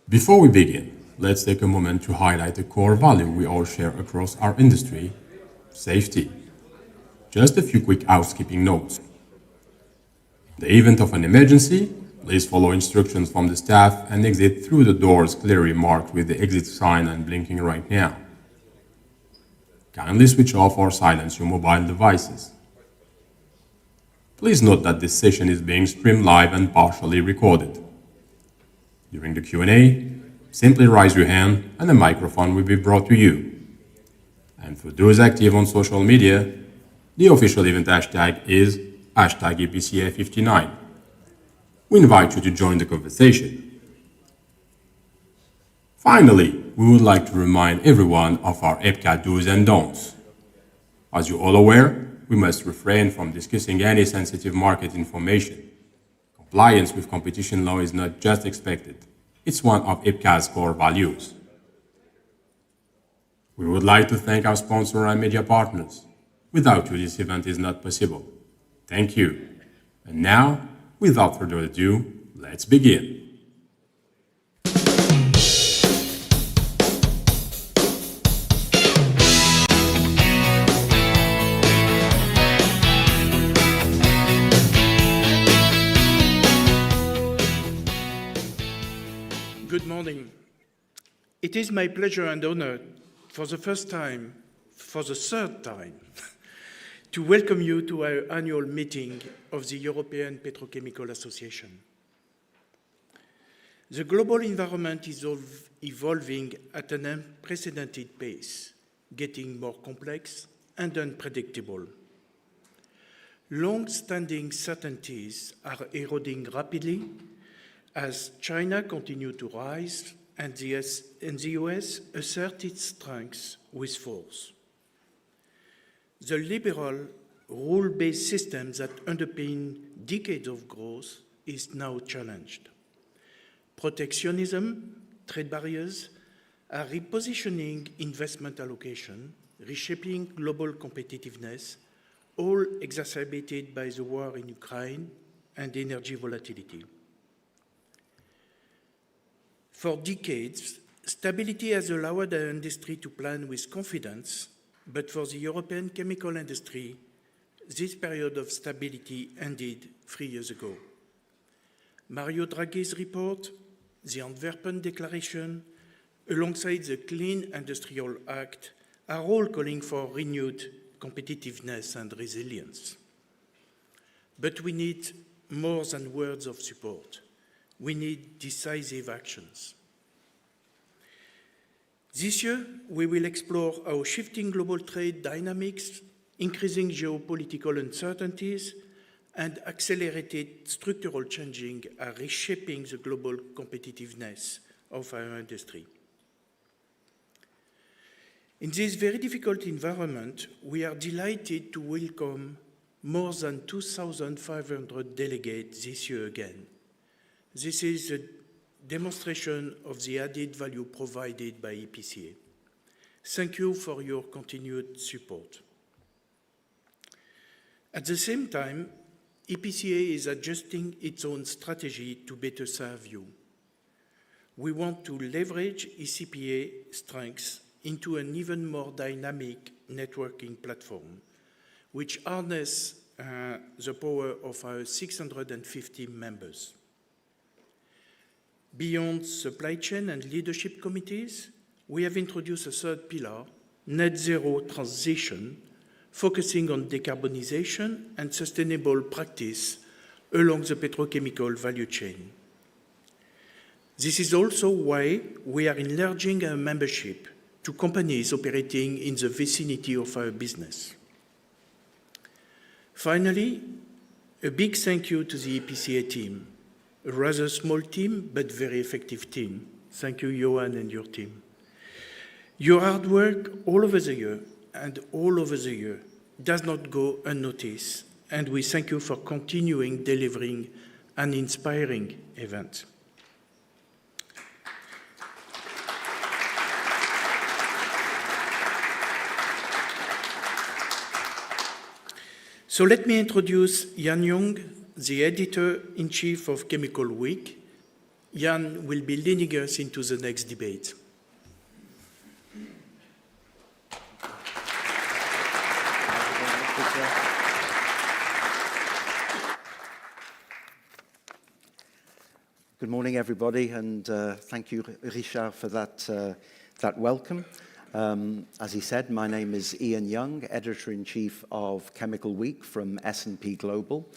Before we begin, let's take a moment to highlight a core value we all share across our industry: safety. Just a few quick housekeeping notes. In the event of an emergency, please follow instructions from the staff and exit through the doors clearly marked with the exit sign and blinking right now. Kindly switch off or silence your mobile devices. Please note that this session is being streamed live and partially recorded. During the Q&A, simply raise your hand and a microphone will be brought to you. And for those active on social media, the official event hashtag is #EPCA59. We invite you to join the conversation. Finally, we would like to remind everyone of our EPCA do's and don'ts. As you're all aware, we must refrain from discussing any sensitive market information. Compliance with competition law is not just expected, it's one of EPCA's core values. We would like to thank our sponsor and media partners. Without you, this event is not possible. Thank you. And now, without further ado, let's begin. Good morning. It is my pleasure and honor for the third time, to welcome you to our annual meeting of the European Petrochemical Association. The global environment is evolving at an unprecedented pace, getting more complex and unpredictable. Long-standing certainties are eroding rapidly as China continues to rise and the US assert its strengths with force. The liberal, rule-based systems that underpin decades of growth is now challenged. Protectionism, trade barriers are repositioning investment allocation, reshaping global competitiveness, all exacerbated by the war in Ukraine and energy volatility. For decades, stability has allowed the industry to plan with confidence, but for the European chemical industry, this period of stability ended 3 years ago. Mario Draghi's report, the Antwerpen Declaration, alongside the Clean Industrial Act, are all calling for renewed competitiveness and resilience. But we need more than words of support. We need decisive actions. This year, we will explore how shifting global trade dynamics, increasing geopolitical uncertainties, and accelerated structural changing are reshaping the global competitiveness of our industry. In this very difficult environment, we are delighted to welcome more than 2,500 delegates this year again. This is a demonstration of the added value provided by EPCA. Thank you for your continued support. At the same time, EPCA is adjusting its own strategy to better serve you. We want to leverage ECPA strengths into an even more dynamic networking platform, which harnesses the power of our 650 members. Beyond supply chain and leadership committees, we have introduced a third pillar, net zero transition, focusing on decarbonization and sustainable practice along the petrochemical value chain. This is also why we are enlarging our membership to companies operating in the vicinity of our business. Finally, a big thank you to the EPCA team. A rather small team, but very effective team. Thank you, Johan and your team. Your hard work all over the year and all over the year does not go unnoticed, and we thank you for continuing delivering an inspiring event. So let me introduce Yan Yong, the editor-in-chief of Chemical Week, Jan will be leading us into the next debate. Good morning, everybody, and thank you, Richard, for that welcome. As he said, my name is Ian Young, Editor-in-Chief of Chemical Week from S&P Global.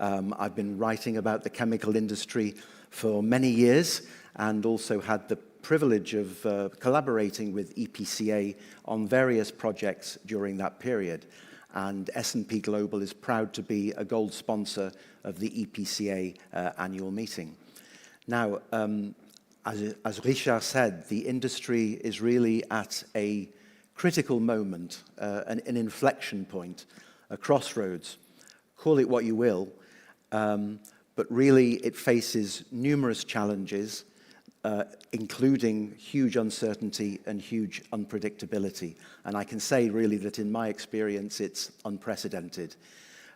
I've been writing about the chemical industry for many years and also had the privilege of collaborating with EPCA on various projects during that period. And S&P Global is proud to be a gold sponsor of the EPCA annual meeting. Now, as Richard said, the industry is really at a critical moment, an inflection point, a crossroads. Call it what you will, but really it faces numerous challenges, including huge uncertainty and huge unpredictability. And I can say really that in my experience, it's unprecedented.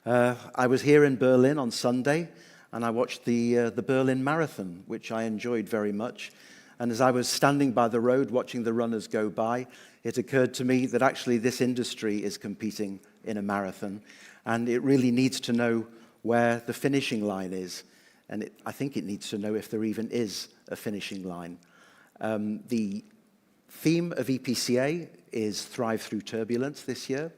I was here in Berlin on Sunday, and I watched the Berlin Marathon, which I enjoyed very much. And as I was standing by the road watching the runners go by, it occurred to me that actually this industry is competing in a marathon, and it really needs to know where the finishing line is. And I think it needs to know if there even is a finishing line. The theme of EPCA is Thrive Through Turbulence this year,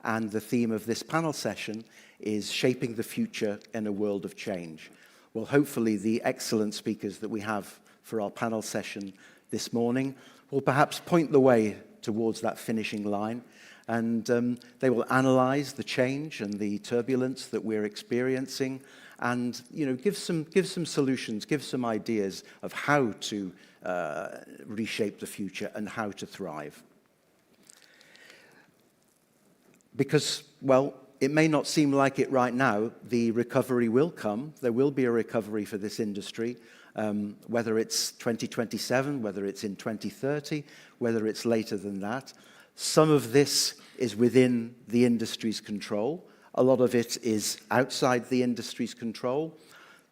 and the theme of this panel session is Shaping the Future in a World of Change. Well, hopefully the excellent speakers that we have for our panel session this morning will perhaps point the way towards that finishing line, and they will analyze the change and the turbulence that we're experiencing, and give some solutions, give some ideas of how to reshape the future and how to thrive. Because, well, it may not seem like it right now. The recovery will come. There will be a recovery for this industry, whether it's 2027, whether it's in 2030, whether it's later than that. Some of this is within the industry's control. A lot of it is outside the industry's control.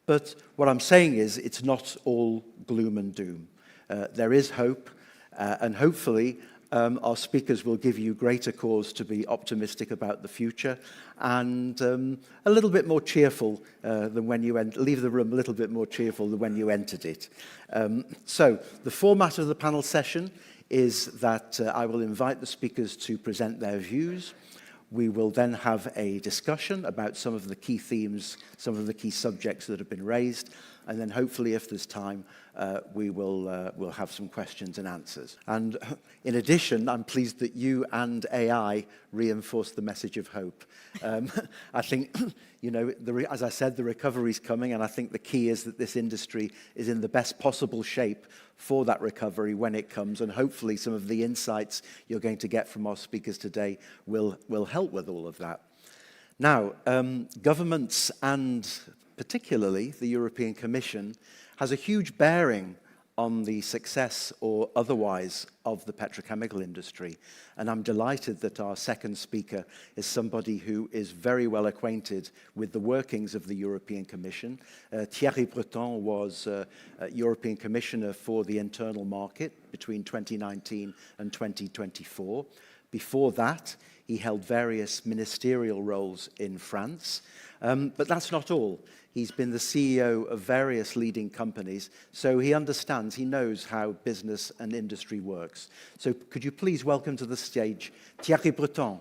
But what I'm saying is it's not all gloom and doom. There is hope, and hopefully our speakers will give you greater cause to be optimistic about the future and a little bit more cheerful than when you leave the room a little bit more cheerful than when you entered it. So the format of the panel session is that I will invite the speakers to present their views. We will then have a discussion about some of the key themes, some of the key subjects that have been raised, and then hopefully, if there's time, we'll have some questions and answers. And in addition, I'm pleased that you and AI reinforce the message of hope. I think, as I said, the recovery's coming, and I think the key is that this industry is in the best possible shape for that recovery when it comes, and hopefully some of the insights you're going to get from our speakers today will help with all of that. Now, governments and particularly the European Commission has a huge bearing on the success or otherwise of the petrochemical industry. And I'm delighted that our second speaker is somebody who is very well acquainted with the workings of the European Commission. Thierry Breton was European Commissioner for the Internal Market between 2019 and 2024. Before that, he held various ministerial roles in France. But that's not all. He's been the CEO of various leading companies, so he understands, he knows how business and industry works. So could you please welcome to the stage Thierry Breton.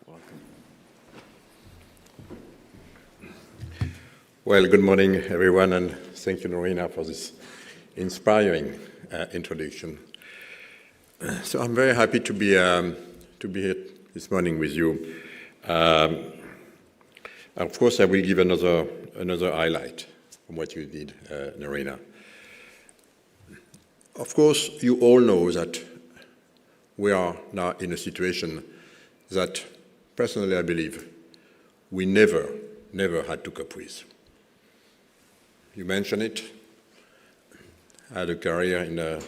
Welcome. Well, good morning, everyone, and thank you, Norina, for this inspiring introduction. So I'm very happy to be here this morning with you. Of course, I will give another highlight from what you did, Norina. Of course, you all know that we are now in a situation that, personally, I believe we never had to cope with. You mentioned it. I had a career in the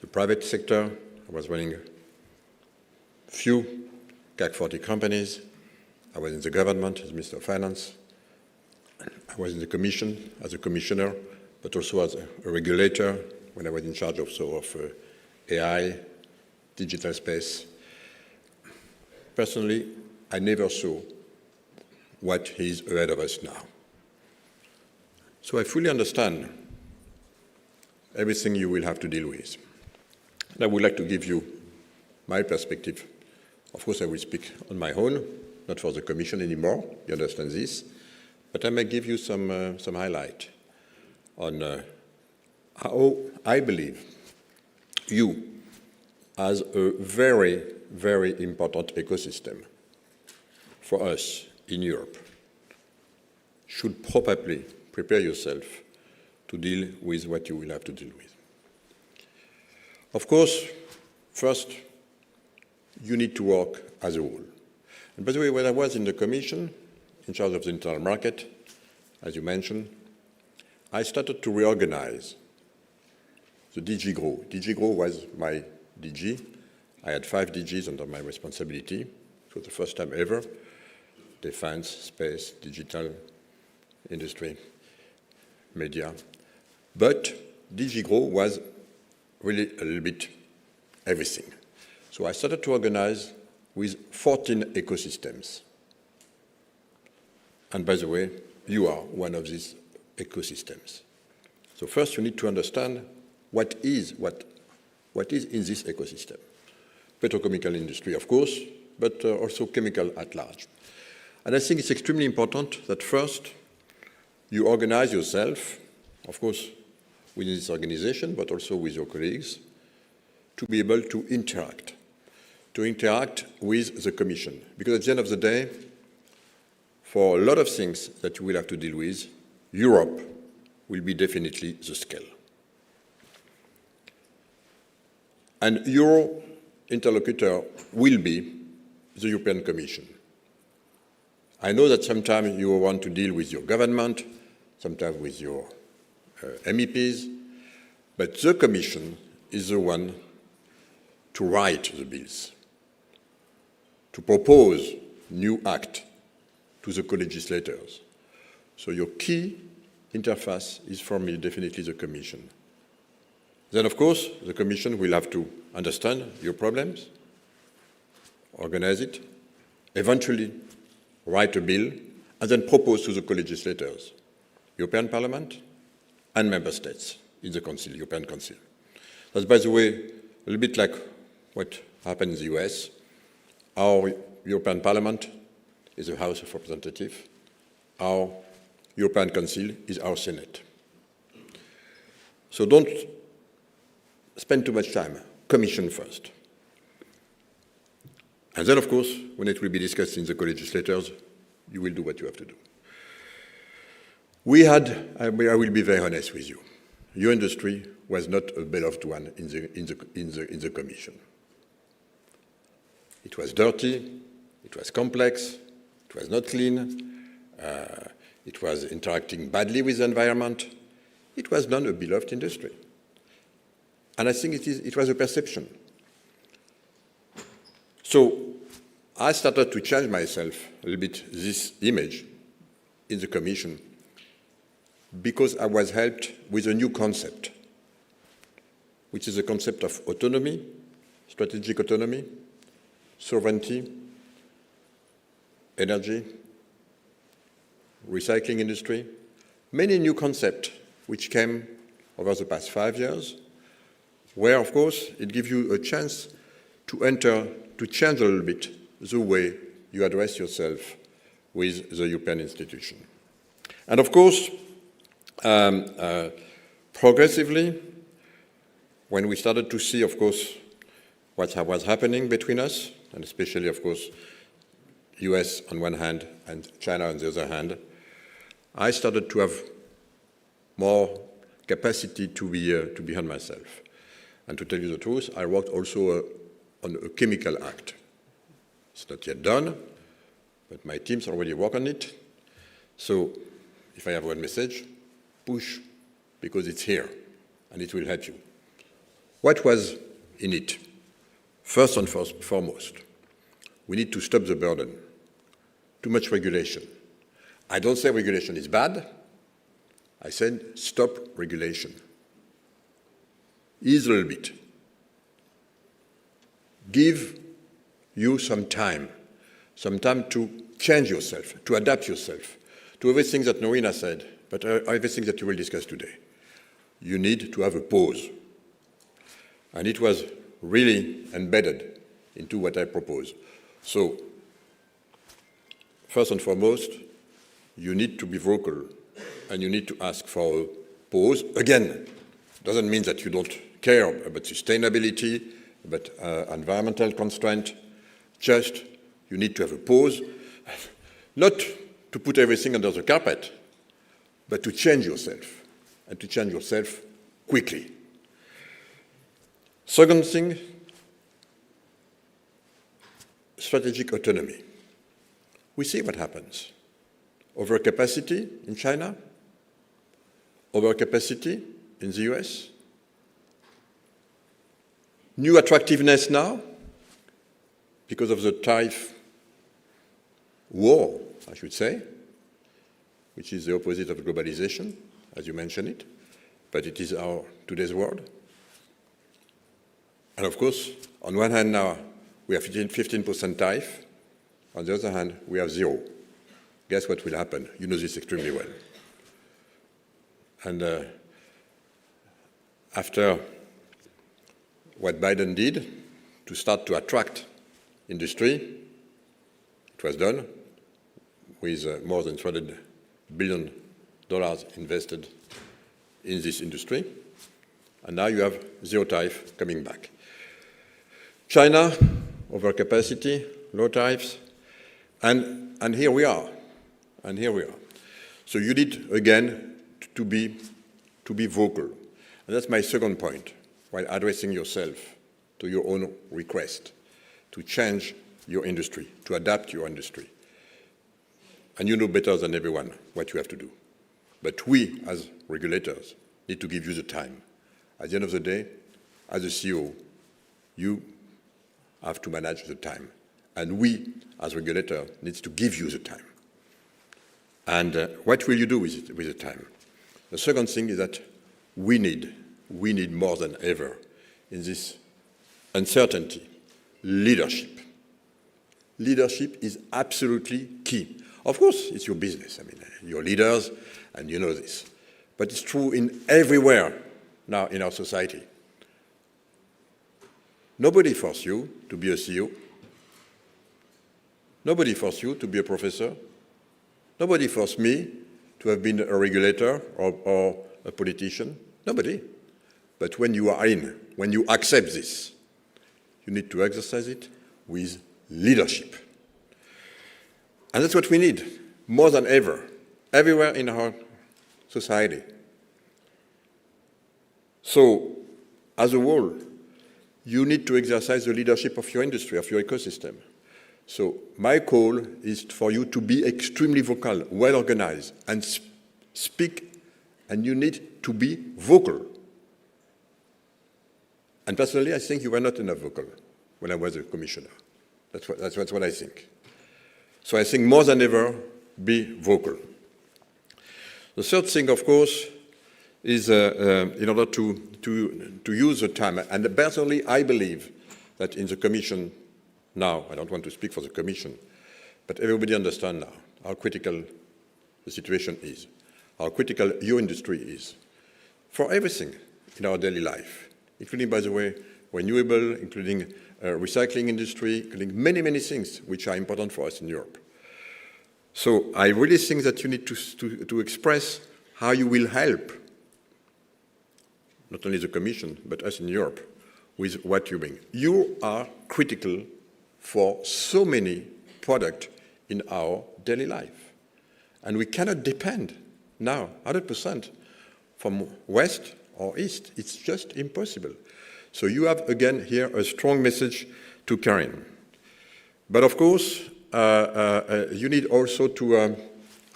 private sector. I was running a few CAC 40 companies. I was in the government as Minister of Finance. I was in the Commission as a commissioner, but also as a regulator when I was in charge also of AI, digital space. Personally, I never saw what is ahead of us now. So I fully understand everything you will have to deal with. And I would like to give you my perspective. Of course, I will speak on my own, not for the Commission anymore, you understand this, but I may give you some highlight on how I believe you, as a very, very important ecosystem for us in Europe, should probably prepare yourself to deal with what you will have to deal with. Of course, first, you need to work as a whole. And by the way, when I was in the Commission, in charge of the internal market, as you mentioned, I started to reorganize the DG GROW. DG GROW was my DG. I had 5 DGs under my responsibility. It was the first time ever. Defense, space, digital, industry, media. But DG GROW was really a little bit everything. So I started to organize with 14 ecosystems. And by the way, you are one of these ecosystems. So first you need to understand what is in this ecosystem. Petrochemical industry, of course, but also chemical at large. And I think it's extremely important that first you organize yourself, of course, within this organization, but also with your colleagues, to be able to interact with the Commission. Because at the end of the day, for a lot of things that you will have to deal with, Europe will be definitely the scale. And your interlocutor will be the European Commission. I know that sometimes you want to deal with your government, sometimes with your MEPs, but the Commission is the one to write the bills, to propose new act to the co-legislators. So your key interface is for me definitely the Commission. Then, of course, the Commission will have to understand your problems, organize it, eventually write a bill, and then propose to the co-legislators, European Parliament and Member States in the Council, European Council. That's, by the way, a little bit like what happened in the US. Our European Parliament is the House of Representatives. Our European Council is our Senate. So don't spend too much time. Commission first. And then, of course, when it will be discussed in the co-legislators, you will do what you have to do. I will be very honest with you. Your industry was not a beloved one in the Commission. It was dirty, it was complex, it was not clean, it was interacting badly with the environment. It was not a beloved industry. And I think it was a perception. So I started to change myself a little bit, this image in the Commission, because I was helped with a new concept, which is the concept of autonomy, strategic autonomy, sovereignty, energy, recycling industry, many new concepts which came over the past 5 years, where, of course, it gives you a chance to change a little bit the way you address yourself with the European institution. And of course, progressively, when we started to see, of course, what was happening between us, and especially, of course, US on one hand and China on the other hand, I started to have more capacity to be on myself. And to tell you the truth, I worked also on a chemical act. It's not yet done, but my teams already work on it. So if I have one message, push, because it's here, and it will help you. What was in it? First and foremost, we need to stop the burden. too much regulation. I don't say regulation is bad. I said stop regulation. Ease a little bit. Give you some time to change yourself, to adapt yourself to everything that Norina said, but everything that you will discuss today. You need to have a pause. And it was really embedded into what I propose. So, first and foremost, you need to be vocal and you need to ask for a pause. Again, doesn't mean that you don't care about sustainability, about environmental constraint. Just, you need to have a pause, not to put everything under the carpet, but to change yourself, and to change yourself quickly. Second thing, strategic autonomy. We see what happens. Overcapacity in China, overcapacity in the US, new attractiveness now because of the tariff war, I should say, which is the opposite of globalization, as you mentioned it, but it is our today's world. And of course, on one hand now, we have 15% tariff. On the other hand, we have 0. Guess what will happen? You know this extremely well. And after what Biden did to start to attract industry, it was done with more than $300 billion invested in this industry. And now you have 0 tariff coming back. China, overcapacity, low tariffs, and here we are. And here we are. So you need, again, to be vocal. And that's my second point, while addressing yourself to your own request, to change your industry, to adapt your industry. And you know better than everyone what you have to do. But we, as regulators, need to give you the time. At the end of the day, as a CEO, you have to manage the time. And we, as regulator, needs to give you the time. And what will you do with the time? The second thing is that we need more than ever in this uncertainty, leadership. Leadership is absolutely key. Of course, it's your business. I mean, you're leaders, and you know this. But it's true in everywhere now in our society. Nobody forces you to be a CEO. Nobody forces you to be a professor. Nobody forced me to have been a regulator or a politician. Nobody. But when you are in, when you accept this, you need to exercise it with leadership. And that's what we need, more than ever, everywhere in our society. So, as a whole, you need to exercise the leadership of your industry, of your ecosystem. So my call is for you to be extremely vocal, well organized, and speak, and you need to be vocal. And personally, I think you were not enough vocal when I was a commissioner. That's what I think. So I think more than ever, be vocal. The third thing, of course, is in order to use the time, and personally, I believe that in the Commission now, I don't want to speak for the Commission, but everybody understands now how critical the situation is, how critical your industry is, for everything in our daily life, including, by the way, renewable, including recycling industry, including many, many things which are important for us in Europe. So I really think that you need to express how you will help, not only the Commission, but us in Europe, with what you bring. You are critical for so many products in our daily life. And we cannot depend now 100% from west or east. It's just impossible. So you have, again, here a strong message to Karin. But of course, you need also to,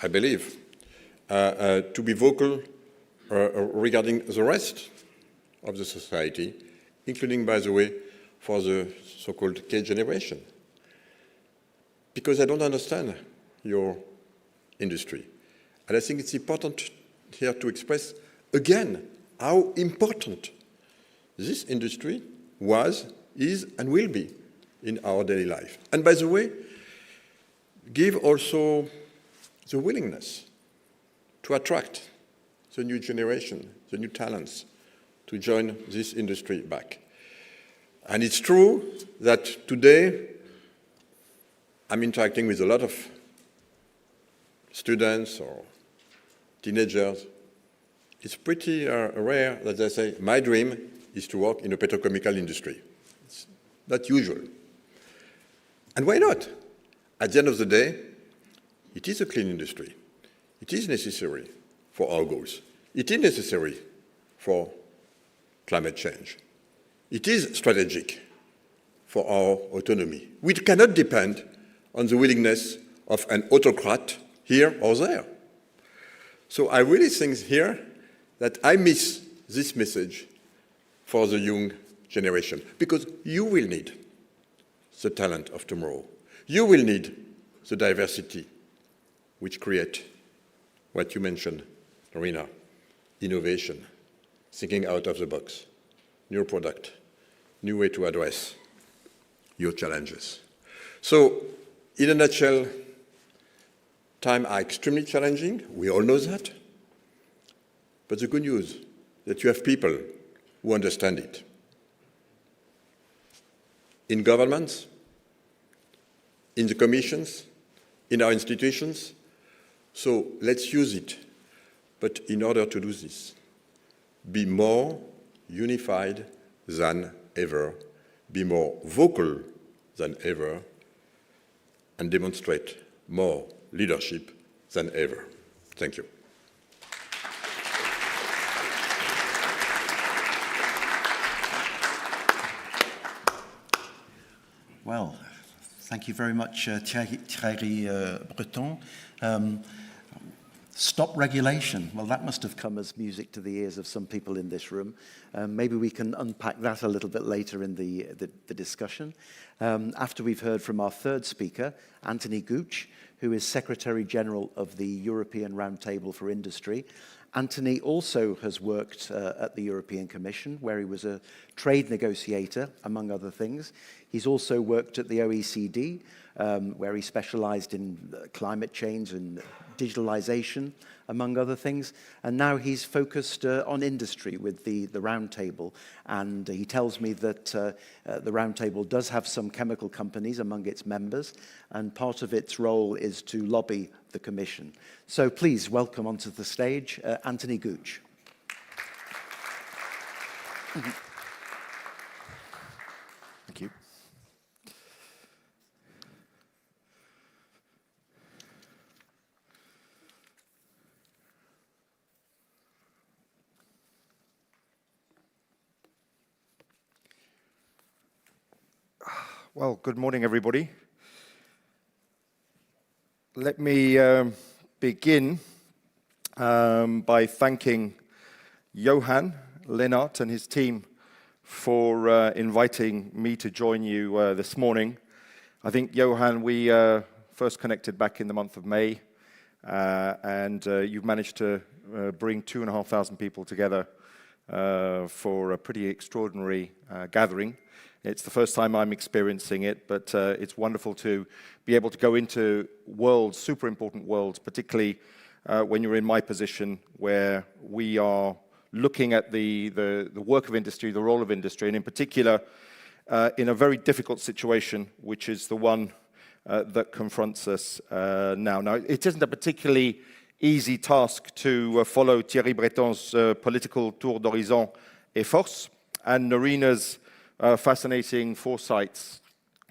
I believe, to be vocal regarding the rest of the society, including, by the way, for the so-called K generation. Because I don't understand your industry. And I think it's important here to express again how important this industry was, is, and will be in our daily life. And by the way, give also the willingness to attract the new generation, the new talents, to join this industry back. And it's true that today I'm interacting with a lot of students or teenagers. It's pretty rare that they say, my dream is to work in a petrochemical industry. It's not usual. And why not? At the end of the day, it is a clean industry. It is necessary for our goals. It is necessary for climate change. It is strategic for our autonomy. We cannot depend on the willingness of an autocrat here or there. So I really think here that I miss this message for the young generation, because you will need the talent of tomorrow. You will need the diversity which create what you mentioned, Lorena, innovation, thinking out of the box, new product, new way to address your challenges. So, in a nutshell, times are extremely challenging. We all know that. But the good news is that you have people who understand it. In governments, in the commissions, in our institutions. So let's use it. But in order to do this, be more unified than ever, be more vocal than ever, and demonstrate more leadership than ever. Thank you. Well, thank you very much, Thierry Breton. Stop regulation. Well, that must have come as music to the ears of some people in this room. Maybe we can unpack that a little bit later in the discussion. After we've heard from our third speaker, Anthony Gooch, who is Secretary General of the European Roundtable for Industry. Anthony also has worked at the European Commission, where he was a trade negotiator, among other things. He's also worked at the OECD, where he specialized in climate change and digitalization, among other things. And now he's focused on industry with the Roundtable. And he tells me that the Roundtable does have some chemical companies among its members, and part of its role is to lobby the Commission. So please welcome onto the stage Anthony Gooch. Thank you. Well, good morning, everybody. Let me begin by thanking Johan Lennart and his team for inviting me to join you this morning. I think, Johan, we first connected back in the month of May, and you've managed to bring 2,500 people together for a pretty extraordinary gathering. It's the first time I'm experiencing it, but it's wonderful to be able to go into worlds, super important worlds, particularly when you're in my position where we are looking at the work of industry, the role of industry, and in particular in a very difficult situation, which is the one that confronts us now. Now, it isn't a particularly easy task to follow Thierry Breton's political tour d'horizon et force, and Norena's fascinating foresights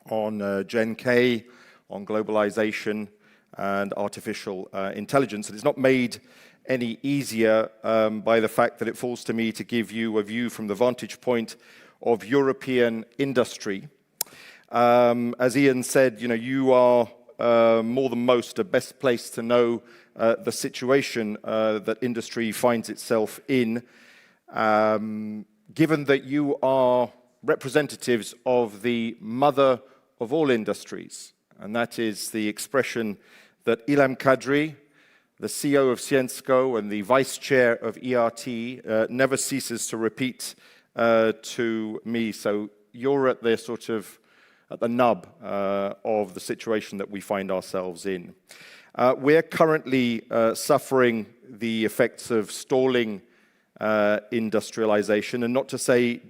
on Gen K, on globalization and artificial intelligence. And it's not made any easier by the fact that it falls to me to give you a view from the vantage point of European industry. As Ian said, you are more than most best placed to know the situation that industry finds itself in, given that you are representatives of the mother of all industries, and that is the expression that Ilham Kadri, the CEO of Syensqo and the vice chair of ERT, never ceases to repeat to me. So you're at the at the nub of the situation that we find ourselves in. We're currently suffering the effects of stalling industrialization, and not to say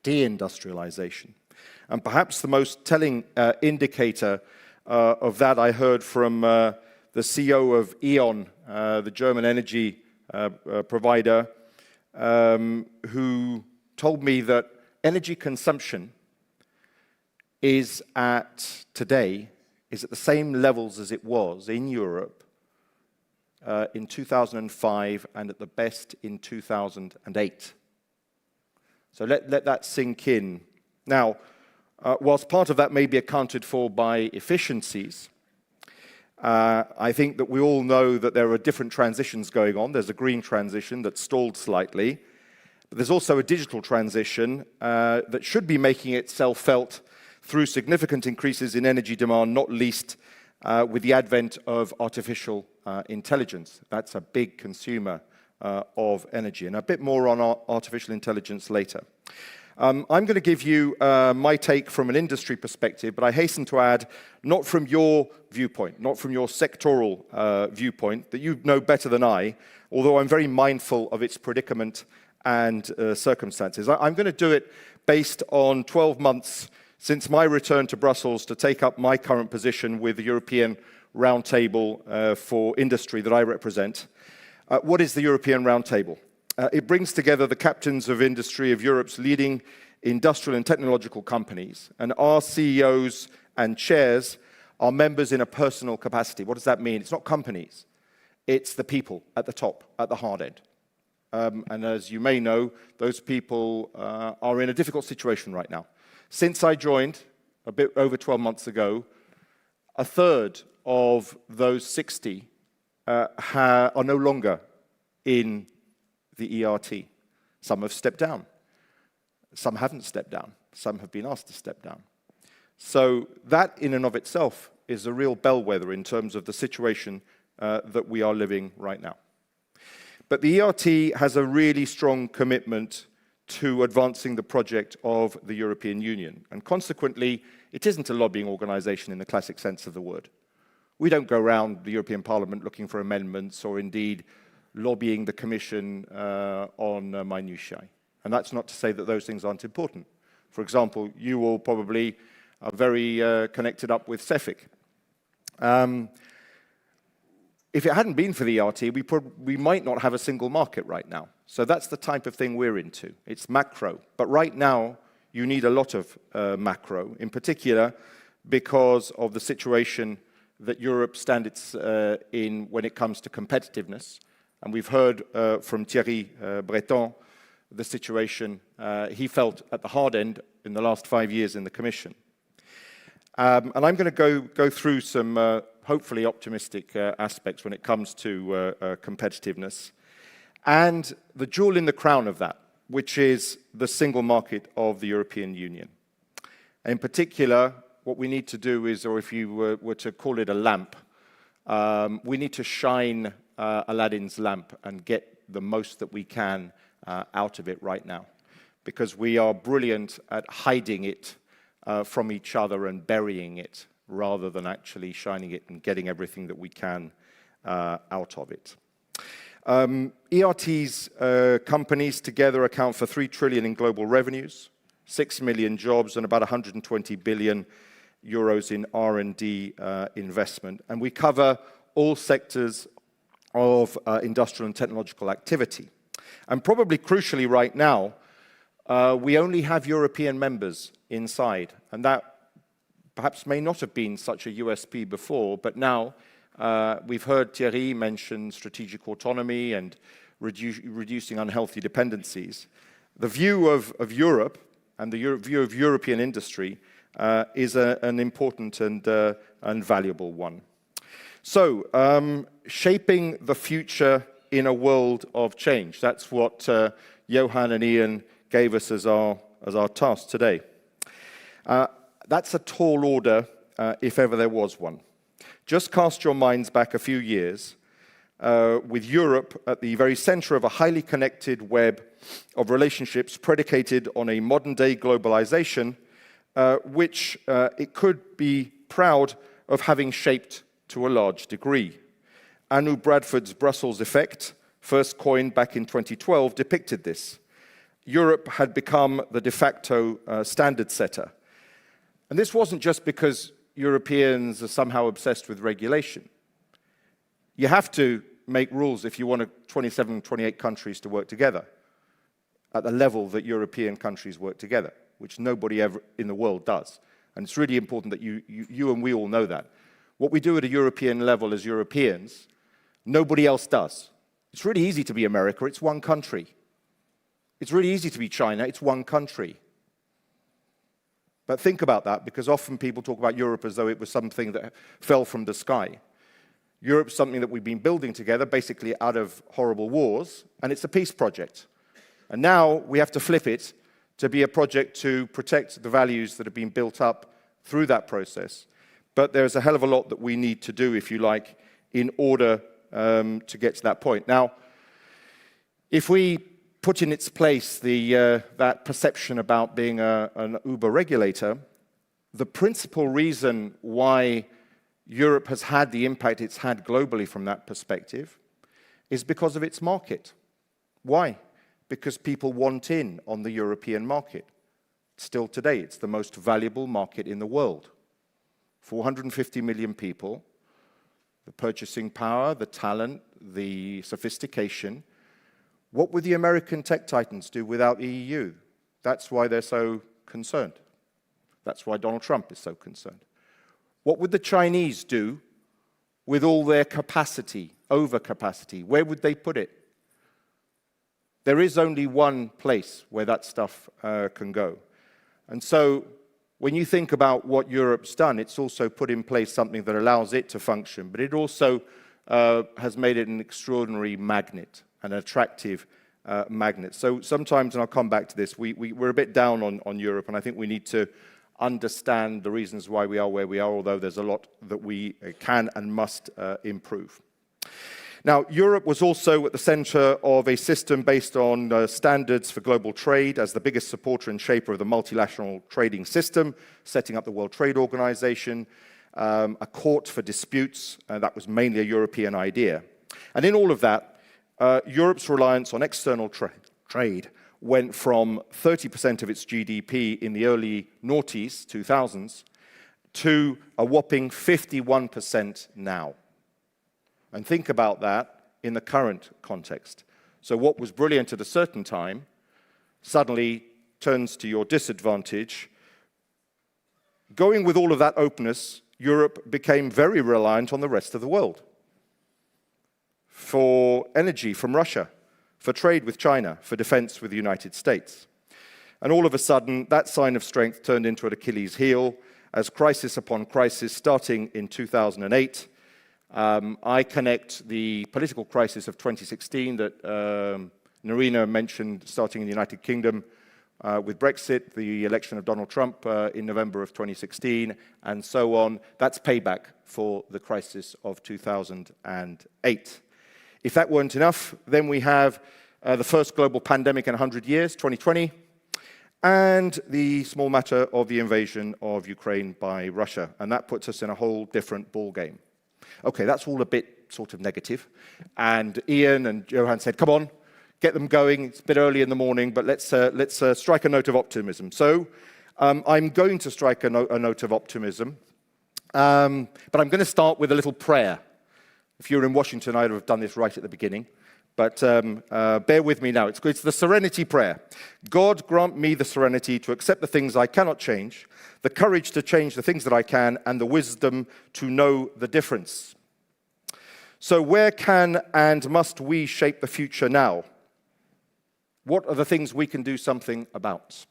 deindustrialization. And perhaps the most telling indicator of that I heard from the CEO of E.ON, the German energy provider, who told me that energy consumption is at the same levels as it was in Europe in 2005 and at the best in 2008. So let that sink in. Now, whilst part of that may be accounted for by efficiencies, I think that we all know that there are different transitions going on. There's a green transition that stalled slightly, but there's also a digital transition that should be making itself felt through significant increases in energy demand, not least with the advent of artificial intelligence. That's a big consumer of energy, and a bit more on artificial intelligence later. I'm going to give you my take from an industry perspective, but I hasten to add, not from your viewpoint, not from your sectoral viewpoint, that you know better than I, although I'm very mindful of its predicament and circumstances. I'm going to do it based on 12 months since my return to Brussels to take up my current position with the European Roundtable for Industry that I represent. What is the European Roundtable? It brings together the captains of industry of Europe's leading industrial and technological companies, and our CEOs and chairs are members in a personal capacity. What does that mean? It's not companies. It's the people at the top, at the hard end. And as you may know, those people are in a difficult situation right now. Since I joined, a bit over 12 months ago, a third of those 60 are no longer in the ERT. Some have stepped down. Some haven't stepped down. Some have been asked to step down. So that in and of itself is a real bellwether in terms of the situation that we are living right now. But the ERT has a really strong commitment to advancing the project of the European Union. And consequently, it isn't a lobbying organization in the classic sense of the word. We don't go around the European Parliament looking for amendments or indeed lobbying the Commission on minutiae. And that's not to say that those things aren't important. For example, you all probably are very connected up with CEFIC. If it hadn't been for the ERT, we might not have a single market right now. So that's the type of thing we're into. It's macro. But right now, you need a lot of macro, in particular because of the situation that Europe stands in when it comes to competitiveness. And we've heard from Thierry Breton the situation he felt at the hard end in the last 5 years in the Commission. And I'm going to go through some hopefully optimistic aspects when it comes to competitiveness. And the jewel in the crown of that, which is the single market of the European Union. In particular, what we need to do is, or if you were to call it a lamp, we need to shine Aladdin's lamp and get the most that we can out of it right now. Because we are brilliant at hiding it from each other and burying it, rather than actually shining it and getting everything that we can out of it. ERT's companies together account for 3 trillion in global revenues, 6 million jobs, and about 120 billion euros in R&D investment. And we cover all sectors of industrial and technological activity. And probably crucially right now, we only have European members inside. And that perhaps may not have been such a USP before, but now we've heard Thierry mention strategic autonomy and reducing unhealthy dependencies. The view of Europe and the view of European industry is an important and valuable one. So, shaping the future in a world of change. That's what Johan and Ian gave us as our task today. That's a tall order, if ever there was one. Just cast your minds back a few years with Europe at the very center of a highly connected web of relationships predicated on a modern-day globalization, which it could be proud of having shaped to a large degree. Anu Bradford's Brussels effect, first coined back in 2012, depicted this. Europe had become the de facto standard setter. And this wasn't just because Europeans are somehow obsessed with regulation. You have to make rules if you want 27, 28 countries to work together at the level that European countries work together, which nobody ever in the world does. And it's really important that you and we all know that. What we do at a European level as Europeans, nobody else does. It's really easy to be America, it's one country. It's really easy to be China, it's one country. But think about that, because often people talk about Europe as though it was something that fell from the sky. Europe's something that we've been building together, basically out of horrible wars, and it's a peace project. And now we have to flip it to be a project to protect the values that have been built up through that process. But there's a hell of a lot that we need to do, if you like, in order to get to that point. Now, if we put in its place that perception about being an uber regulator, the principal reason why Europe has had the impact it's had globally from that perspective is because of its market. Why? Because people want in on the European market. Still today, it's the most valuable market in the world. 450 million people, the purchasing power, the talent, the sophistication. What would the American tech titans do without the EU? That's why they're so concerned. That's why Donald Trump is so concerned. What would the Chinese do with all their capacity, overcapacity? Where would they put it? There is only one place where that stuff can go. And so when you think about what Europe's done, it's also put in place something that allows it to function, but it also has made it an extraordinary magnet, an attractive magnet. So sometimes, and I'll come back to this, we're a bit down on Europe, and I think we need to understand the reasons why we are where we are, although there's a lot that we can and must improve. Now, Europe was also at the center of a system based on standards for global trade as the biggest supporter and shaper of the multilateral trading system, setting up the World Trade Organization, a court for disputes, that was mainly a European idea. And in all of that, Europe's reliance on external trade went from 30% of its GDP in the early noughties, 2000s, to a whopping 51% now. And think about that in the current context. So what was brilliant at a certain time suddenly turns to your disadvantage. Going with all of that openness, Europe became very reliant on the rest of the world. For energy from Russia, for trade with China, for defense with the United States. And all of a sudden, that sign of strength turned into an Achilles heel as crisis upon crisis, starting in 2008, I connect the political crisis of 2016 that Nerina mentioned, starting in the United Kingdom with Brexit, the election of Donald Trump in November of 2016, and so on. That's payback for the crisis of 2008. If that weren't enough, then we have the first global pandemic in 100 years, 2020, and the small matter of the invasion of Ukraine by Russia. And that puts us in a whole different ballgame. Okay, that's all a bit sort of negative. And Ian and Johan said, come on, get them going. It's a bit early in the morning, but let's strike a note of optimism. So I'm going to strike a note of optimism, but I'm going to start with a little prayer. If you were in Washington, I'd have done this right at the beginning. But bear with me now. It's the serenity prayer. God, grant me the serenity to accept the things I cannot change, the courage to change the things that I can, and the wisdom to know the difference. So where can and must we shape the future now? What are the things we can do something about?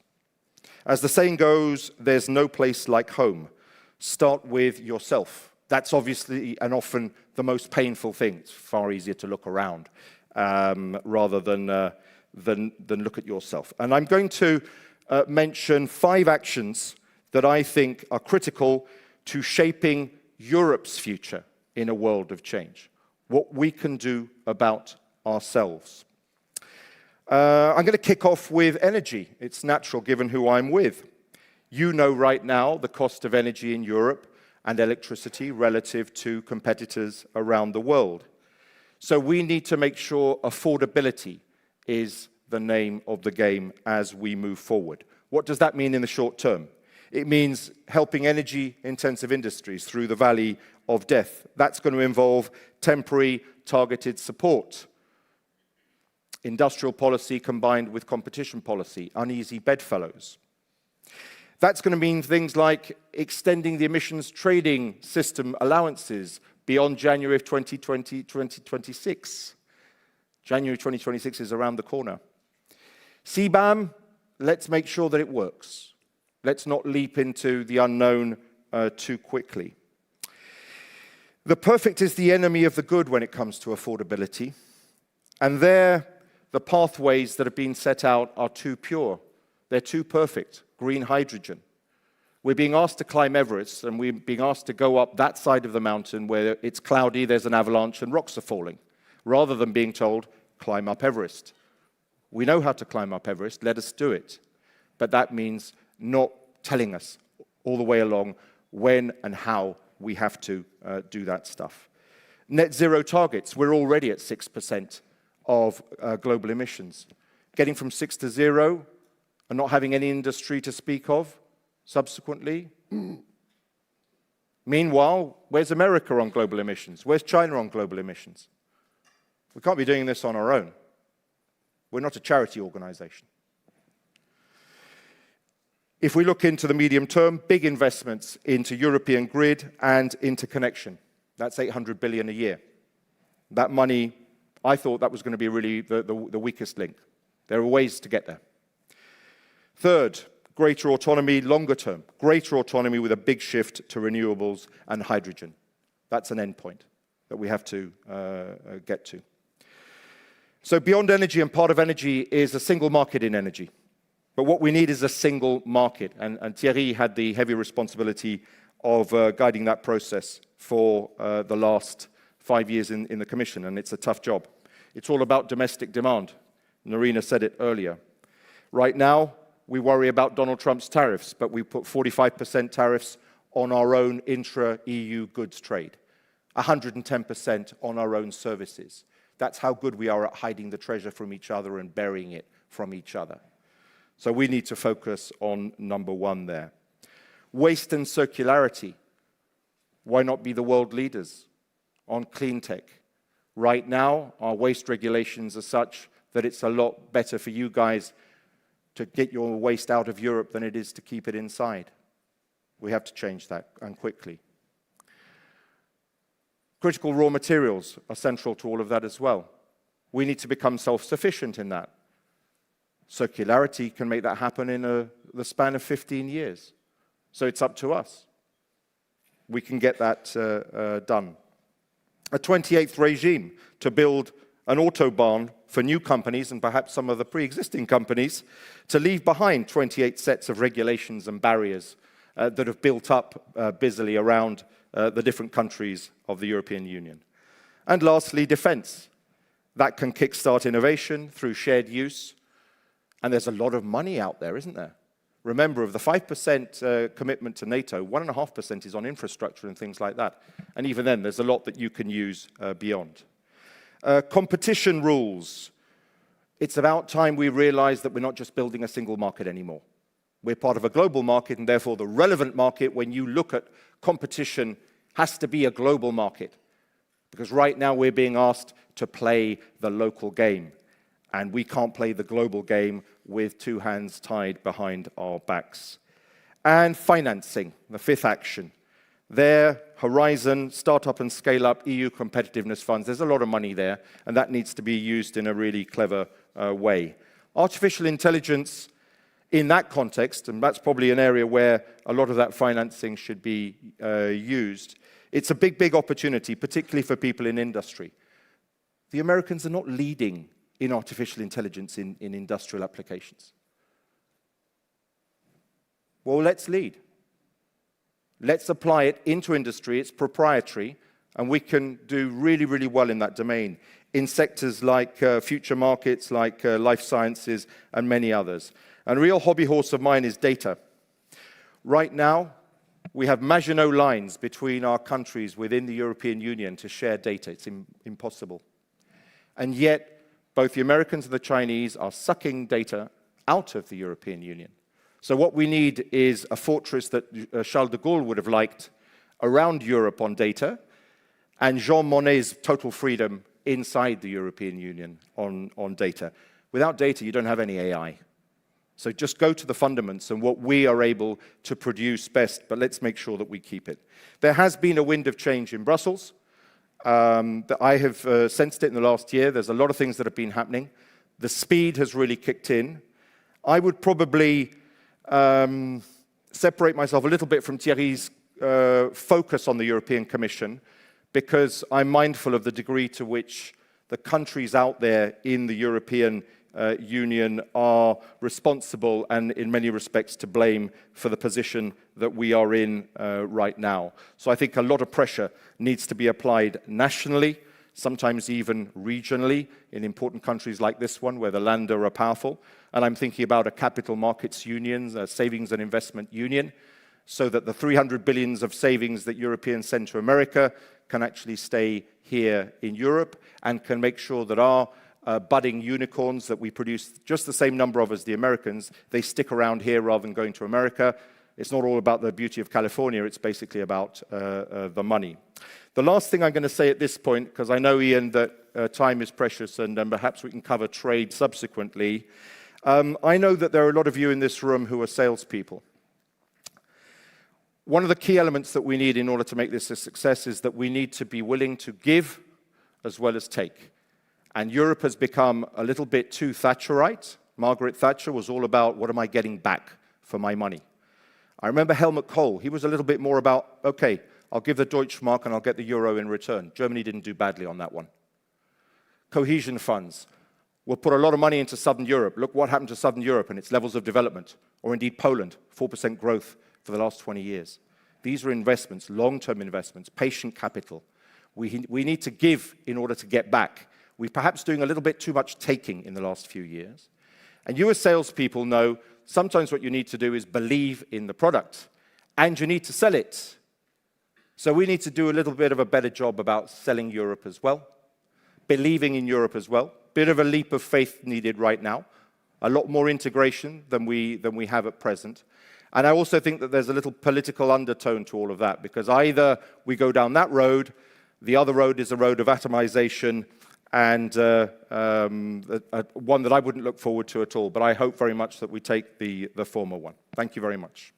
As the saying goes, there's no place like home. Start with yourself. That's obviously and often the most painful thing. It's far easier to look around rather than look at yourself. And I'm going to mention 5 actions that I think are critical to shaping Europe's future in a world of change, what we can do about ourselves. I'm going to kick off with energy. It's natural given who I'm with. You know right now the cost of energy in Europe and electricity relative to competitors around the world. So we need to make sure affordability is the name of the game as we move forward. What does that mean in the short term? It means helping energy-intensive industries through the valley of death. That's going to involve temporary, targeted support. Industrial policy combined with competition policy, uneasy bedfellows. That's going to mean things like extending the emissions trading system allowances beyond January of 2026. January 2026 is around the corner. CBAM, let's make sure that it works. Let's not leap into the unknown too quickly. The perfect is the enemy of the good when it comes to affordability. And there, the pathways that have been set out are too pure. They're too perfect. Green hydrogen. We're being asked to climb Everest, and we're being asked to go up that side of the mountain where it's cloudy, there's an avalanche, and rocks are falling, rather than being told, climb up Everest. We know how to climb up Everest, let us do it. But that means not telling us all the way along when and how we have to do that stuff. Net zero targets, we're already at 6% of global emissions. Getting from 6 to 0 and not having any industry to speak of subsequently. Meanwhile, where's America on global emissions? Where's China on global emissions? We can't be doing this on our own. We're not a charity organization. If we look into the medium term, big investments into European grid and interconnection. That's 800 billion a year. That money, I thought that was going to be really the weakest link. There are ways to get there. Third, greater autonomy longer term. Greater autonomy with a big shift to renewables and hydrogen. That's an endpoint that we have to get to. So beyond energy, and part of energy is a single market in energy. But what we need is a single market. And Thierry had the heavy responsibility of guiding that process for the last 5 years in the Commission, and it's a tough job. It's all about domestic demand. Narina said it earlier. Right now, we worry about Donald Trump's tariffs, but we put 45% tariffs on our own intra-EU goods trade, 110% on our own services. That's how good we are at hiding the treasure from each other and burying it from each other. So we need to focus on number one there. Waste and circularity. Why not be the world leaders on clean tech? Right now, our waste regulations are such that it's a lot better for you guys to get your waste out of Europe than it is to keep it inside. We have to change that, and quickly. Critical raw materials are central to all of that as well. We need to become self-sufficient in that. Circularity can make that happen in the span of 15 years. So it's up to us. We can get that done. A 28th regime to build an autobahn for new companies and perhaps some of the pre-existing companies to leave behind 28 sets of regulations and barriers that have built up busily around the different countries of the European Union. And lastly, defense. That can kickstart innovation through shared use. And there's a lot of money out there, isn't there? Remember, of the 5% commitment to NATO, 1.5% is on infrastructure and things like that. And even then, there's a lot that you can use beyond. Competition rules. It's about time we realize that we're not just building a single market anymore. We're part of a global market, and therefore the relevant market, when you look at competition, has to be a global market. Because right now we're being asked to play the local game. And we can't play the global game with two hands tied behind our backs. And financing, the fifth action. There, Horizon, Startup and Scale Up, EU competitiveness funds, there's a lot of money there, and that needs to be used in a really clever way. Artificial intelligence, in that context, and that's probably an area where a lot of that financing should be used, it's a big, big opportunity, particularly for people in industry. The Americans are not leading in artificial intelligence in industrial applications. Well, let's lead. Let's apply it into industry. It's proprietary, and we can do really, really well in that domain, in sectors like future markets, like life sciences, and many others. And a real hobby horse of mine is data. Right now, we have Maginot lines between our countries within the European Union to share data. It's impossible. And yet, both the Americans and the Chinese are sucking data out of the European Union. So what we need is a fortress that Charles de Gaulle would have liked around Europe on data, and Jean Monnet's total freedom inside the European Union on data. Without data, you don't have any AI. So just go to the fundamentals and what we are able to produce best, but let's make sure that we keep it. There has been a wind of change in Brussels. That I have sensed it in the last year. There's a lot of things that have been happening. The speed has really kicked in. I would probably separate myself a little bit from Thierry's focus on the European Commission, because I'm mindful of the degree to which the countries out there in the European Union are responsible and in many respects to blame for the position that we are in right now. So I think a lot of pressure needs to be applied nationally, sometimes even regionally, in important countries like this one where the Länder are powerful. And I'm thinking about a capital markets union, a savings and investment union, so that the 300 billions of savings that Europeans send to America can actually stay here in Europe and can make sure that our budding unicorns that we produce just the same number of as the Americans, they stick around here rather than going to America. It's not all about the beauty of California, it's basically about the money. The last thing I'm going to say at this point, because I know, Ian, that time is precious and perhaps we can cover trade subsequently. I know that there are a lot of you in this room who are salespeople. One of the key elements that we need in order to make this a success is that we need to be willing to give as well as take. And Europe has become a little bit too Thatcherite. Margaret Thatcher was all about, what am I getting back for my money? I remember Helmut Kohl. He was a little bit more about, okay, I'll give the Deutschmark and I'll get the euro in return. Germany didn't do badly on that one. Cohesion funds. We'll put a lot of money into Southern Europe. Look what happened to Southern Europe and its levels of development. Or indeed Poland, 4% growth for the last 20 years. These are investments, long-term investments, patient capital. We need to give in order to get back. We're perhaps doing a little bit too much taking in the last few years. And you as salespeople know sometimes what you need to do is believe in the product, and you need to sell it. So we need to do a little bit of a better job about selling Europe as well, believing in Europe as well. Bit of a leap of faith needed right now, a lot more integration than we have at present. And I also think that there's a little political undertone to all of that, because either we go down that road, the other road is a road of atomization, and one that I wouldn't look forward to at all. But I hope very much that we take the former one. Thank you very much.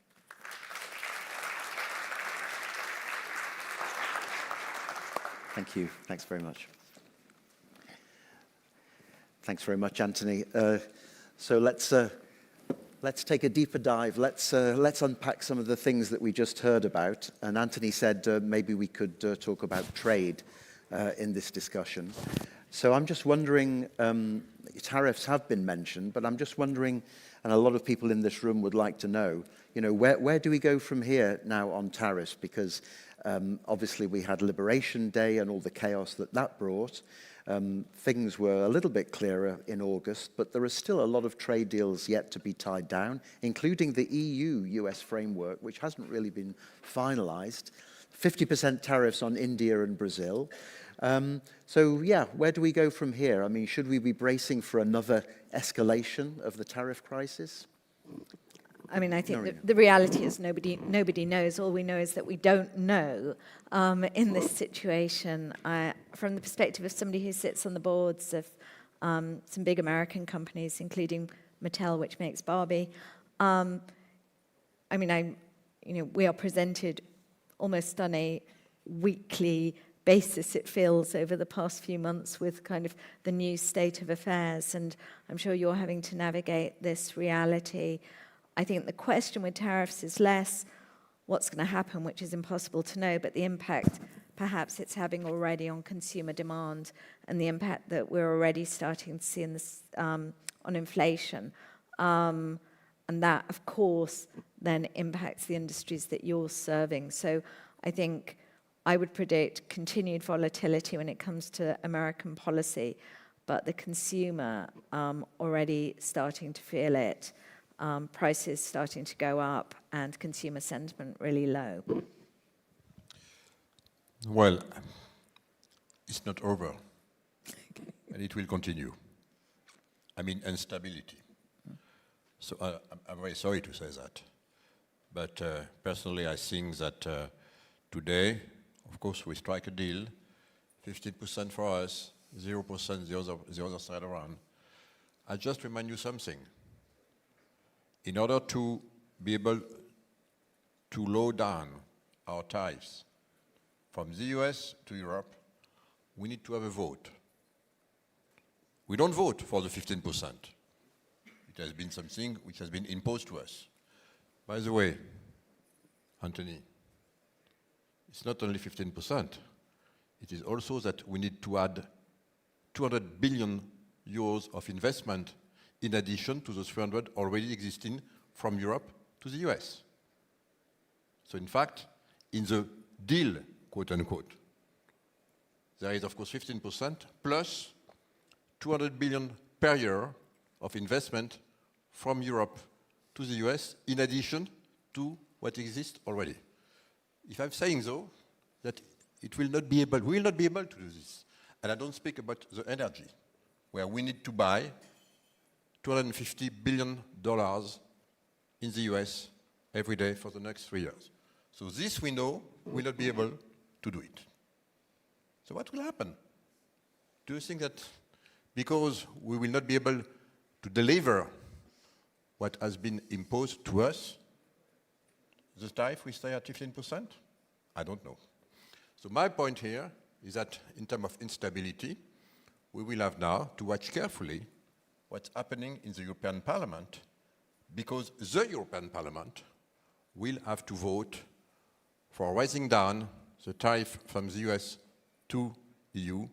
Thank you. Thanks very much. Thanks very much, Anthony. So let's take a deeper dive. Let's unpack some of the things that we just heard about. And Anthony said maybe we could talk about trade in this discussion. So I'm just wondering, tariffs have been mentioned, but I'm just wondering, and a lot of people in this room would like to know, where do we go from here now on tariffs? Because obviously we had Liberation Day and all the chaos that brought. Things were a little bit clearer in August, but there are still a lot of trade deals yet to be tied down, including the EU-US framework, which hasn't really been finalized. 50% tariffs on India and Brazil. So yeah, where do we go from here? I mean, should we be bracing for another escalation of the tariff crisis? I mean, I think the reality is nobody knows. All we know is that we don't know in this situation. From the perspective of somebody who sits on the boards of some big American companies, including Mattel, which makes Barbie, I mean, we are presented almost on a weekly basis, it feels, over the past few months with kind of the new state of affairs. And I'm sure you're having to navigate this reality. I think the question with tariffs is less what's going to happen, which is impossible to know, but the impact perhaps it's having already on consumer demand and the impact that we're already starting to see in this, on inflation. And that, of course, then impacts the industries that you're serving. So I think I would predict continued volatility when it comes to American policy, but the consumer already starting to feel it, prices starting to go up, and consumer sentiment really low. Well, it's not over, and it will continue. I mean, instability. So I'm very sorry to say that, but personally I think that today, of course, we strike a deal, 15% for us, 0% the other side around. I just remind you something. In order to be able to lower down our tariffs from the US to Europe, we need to have a vote. We don't vote for the 15%. It has been something which has been imposed to us. By the way, Anthony, it's not only 15%. It is also that we need to add 200 billion euros of investment in addition to the 300 already existing from Europe to the US. So in fact, in the deal, quote unquote, there is of course 15% plus 200 billion per year of investment from Europe to the US in addition to what exists already. If I'm saying though that we will not be able to do this, and I don't speak about the energy, where we need to buy $250 billion in the US every day for the next 3 years. So this we know we will not be able to do it. So what will happen? Do you think that because we will not be able to deliver what has been imposed to us, the tariff will stay at 15%? I don't know. So my point here is that in terms of instability, we will have now to watch carefully what's happening in the European Parliament, because the European Parliament will have to vote for raising down the tariff from the US to EU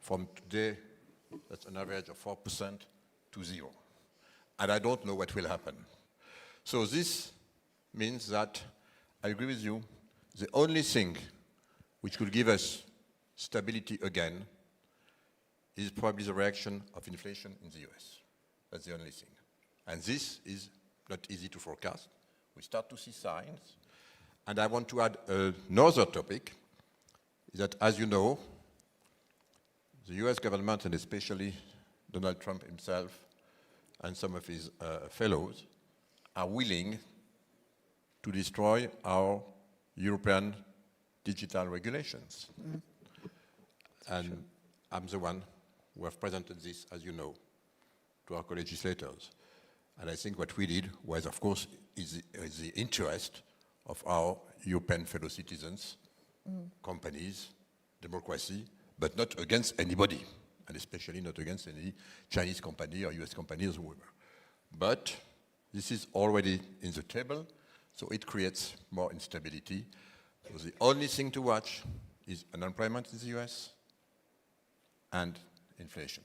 from today, that's an average of 4% to 0. And I don't know what will happen. So this means that, I agree with you, the only thing which will give us stability again is probably the reaction of inflation in the US. That's the only thing. And this is not easy to forecast. We start to see signs. And I want to add another topic, is that as you know, the US government, and especially Donald Trump himself and some of his fellows, are willing to destroy our European digital regulations. And I'm the one who have presented this, as you know, to our co-legislators. And I think what we did was, of course, is the interest of our European fellow citizens, companies, democracy, but not against anybody, and especially not against any Chinese company or US company or whoever. But this is already in the table, so it creates more instability. So the only thing to watch is unemployment in the US and inflation.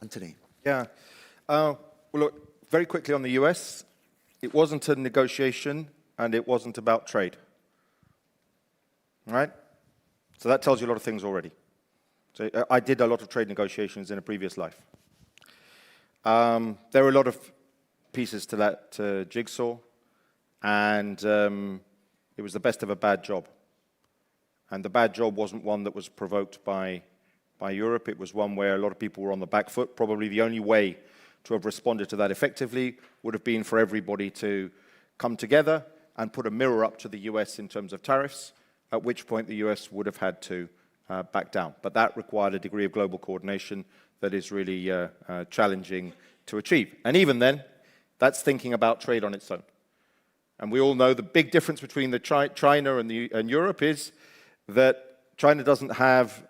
Anthony. Yeah. Well, look, very quickly on the US, it wasn't a negotiation and it wasn't about trade. Right? So that tells you a lot of things already. So I did a lot of trade negotiations in a previous life. There are a lot of pieces to that jigsaw, and it was the best of a bad job. And the bad job wasn't one that was provoked by Europe. It was one where a lot of people were on the back foot. Probably the only way to have responded to that effectively would have been for everybody to come together and put a mirror up to the US in terms of tariffs, at which point the US would have had to back down. But that required a degree of global coordination that is really challenging to achieve. And even then, that's thinking about trade on its own. And we all know the big difference between China and Europe is that China doesn't have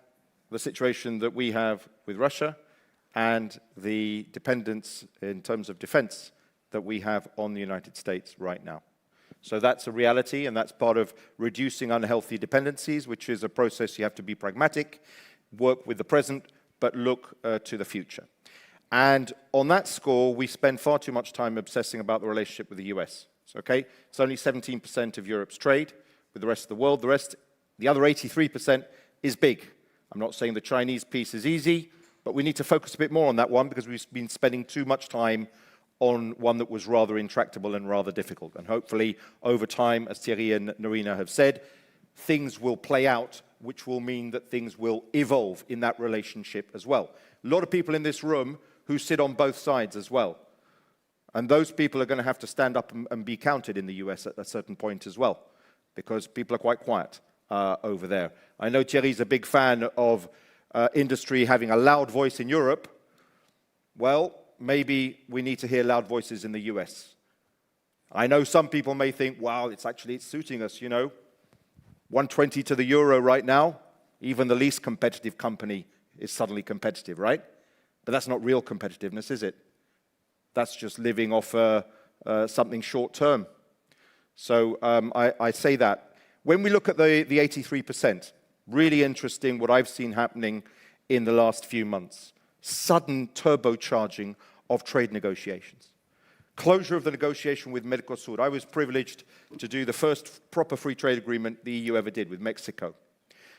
the situation that we have with Russia and the dependence in terms of defense that we have on the United States right now. So that's a reality, and that's part of reducing unhealthy dependencies, which is a process you have to be pragmatic, work with the present, but look to the future. And on that score, we spend far too much time obsessing about the relationship with the US. So, okay, it's only 17% of Europe's trade with the rest of the world. The other 83% is big. I'm not saying the Chinese piece is easy, but we need to focus a bit more on that one because we've been spending too much time on one that was rather intractable and rather difficult. And hopefully, over time, as Thierry and Narina have said, things will play out, which will mean that things will evolve in that relationship as well. A lot of people in this room who sit on both sides as well. And those people are going to have to stand up and be counted in the US at a certain point as well, because people are quite quiet over there. I know Thierry's a big fan of industry having a loud voice in Europe. Well, maybe we need to hear loud voices in the US. I know some people may think, wow, it's suiting us, you know. 120 to the euro right now, even the least competitive company is suddenly competitive, right? But that's not real competitiveness, is it? That's just living off something short term. So I say that. When we look at the 83%, really interesting what I've seen happening in the last few months. Sudden turbocharging of trade negotiations. Closure of the negotiation with Mercosur. I was privileged to do the first proper free trade agreement the EU ever did with Mexico.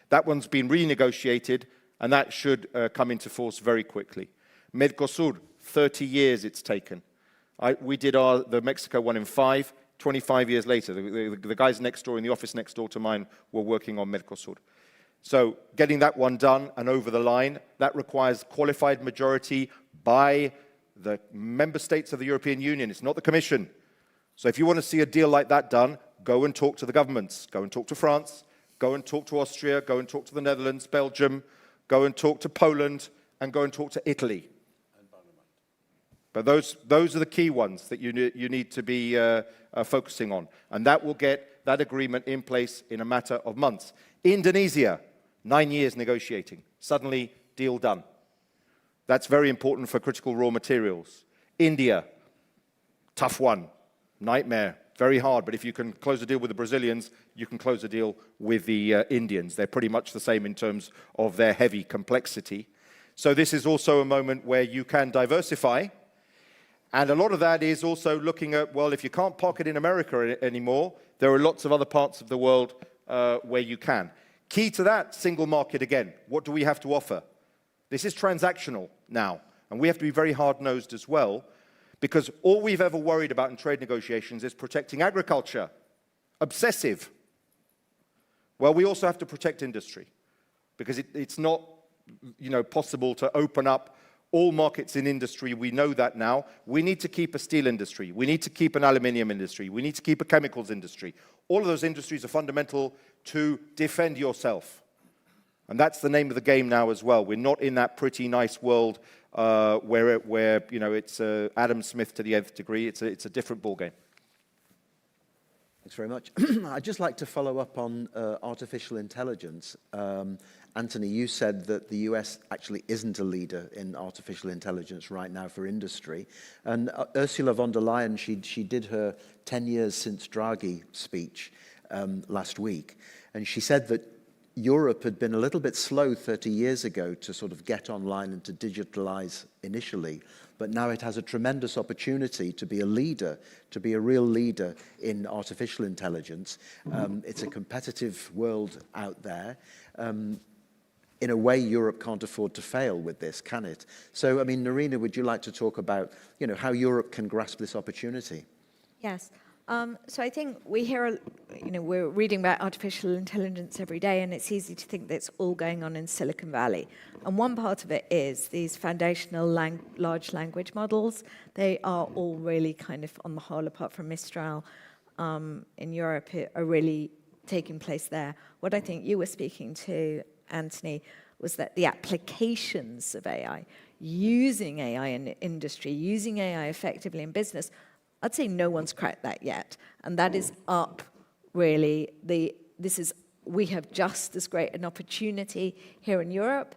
That one's been renegotiated, and that should come into force very quickly. Mercosur, 30 years it's taken. We did the Mexico one in 5, 25 years later. The guys next door, in the office next door to mine, were working on Mercosur. So getting that one done and over the line, that requires qualified majority by the member states of the European Union. It's not the Commission. So if you want to see a deal like that done, go and talk to the governments. Go and talk to France. Go and talk to Austria. Go and talk to the Netherlands, Belgium. Go and talk to Poland. And go and talk to Italy. But those are the key ones that you need to be focusing on. And that will get that agreement in place in a matter of months. Indonesia, 9 years negotiating. Suddenly, deal done. That's very important for critical raw materials. India, tough one. Nightmare. Very hard. But if you can close a deal with the Brazilians, you can close a deal with the Indians. They're pretty much the same in terms of their heavy complexity. So this is also a moment where you can diversify. And a lot of that is also looking at, well, if you can't park it in America anymore, there are lots of other parts of the world where you can. Key to that, single market again. What do we have to offer? This is transactional now, and we have to be very hard-nosed as well, because all we've ever worried about in trade negotiations is protecting agriculture. Obsessive. Well, we also have to protect industry, because it's not, possible to open up all markets in industry. We know that now. We need to keep a steel industry. We need to keep an aluminium industry. We need to keep a chemicals industry. All of those industries are fundamental to defend yourself. And that's the name of the game now as well. We're not in that pretty nice world where it's Adam Smith to the nth degree. It's a different ballgame. Thanks very much. I'd just like to follow up on artificial intelligence. Anthony, you said that the US actually isn't a leader in artificial intelligence right now for industry. And Ursula von der Leyen, she did her 10 years since Draghi speech last week. And she said that Europe had been a little bit slow 30 years ago to sort of get online and to digitalize initially, but now it has a tremendous opportunity to be a leader, to be a real leader in artificial intelligence. It's a competitive world out there. In a way, Europe can't afford to fail with this, can it? So, I mean, Narina, would you like to talk about, how Europe can grasp this opportunity? Yes. So I think we hear, we're reading about artificial intelligence every day, and it's easy to think that it's all going on in Silicon Valley. And one part of it is these foundational large language models. They are all really kind of, on the whole, apart from Mistral in Europe, are really taking place there. What I think you were speaking to, Anthony, was that the applications of AI, using AI in industry, using AI effectively in business, I'd say no one's cracked that yet. And that is up, really. We have just as great an opportunity here in Europe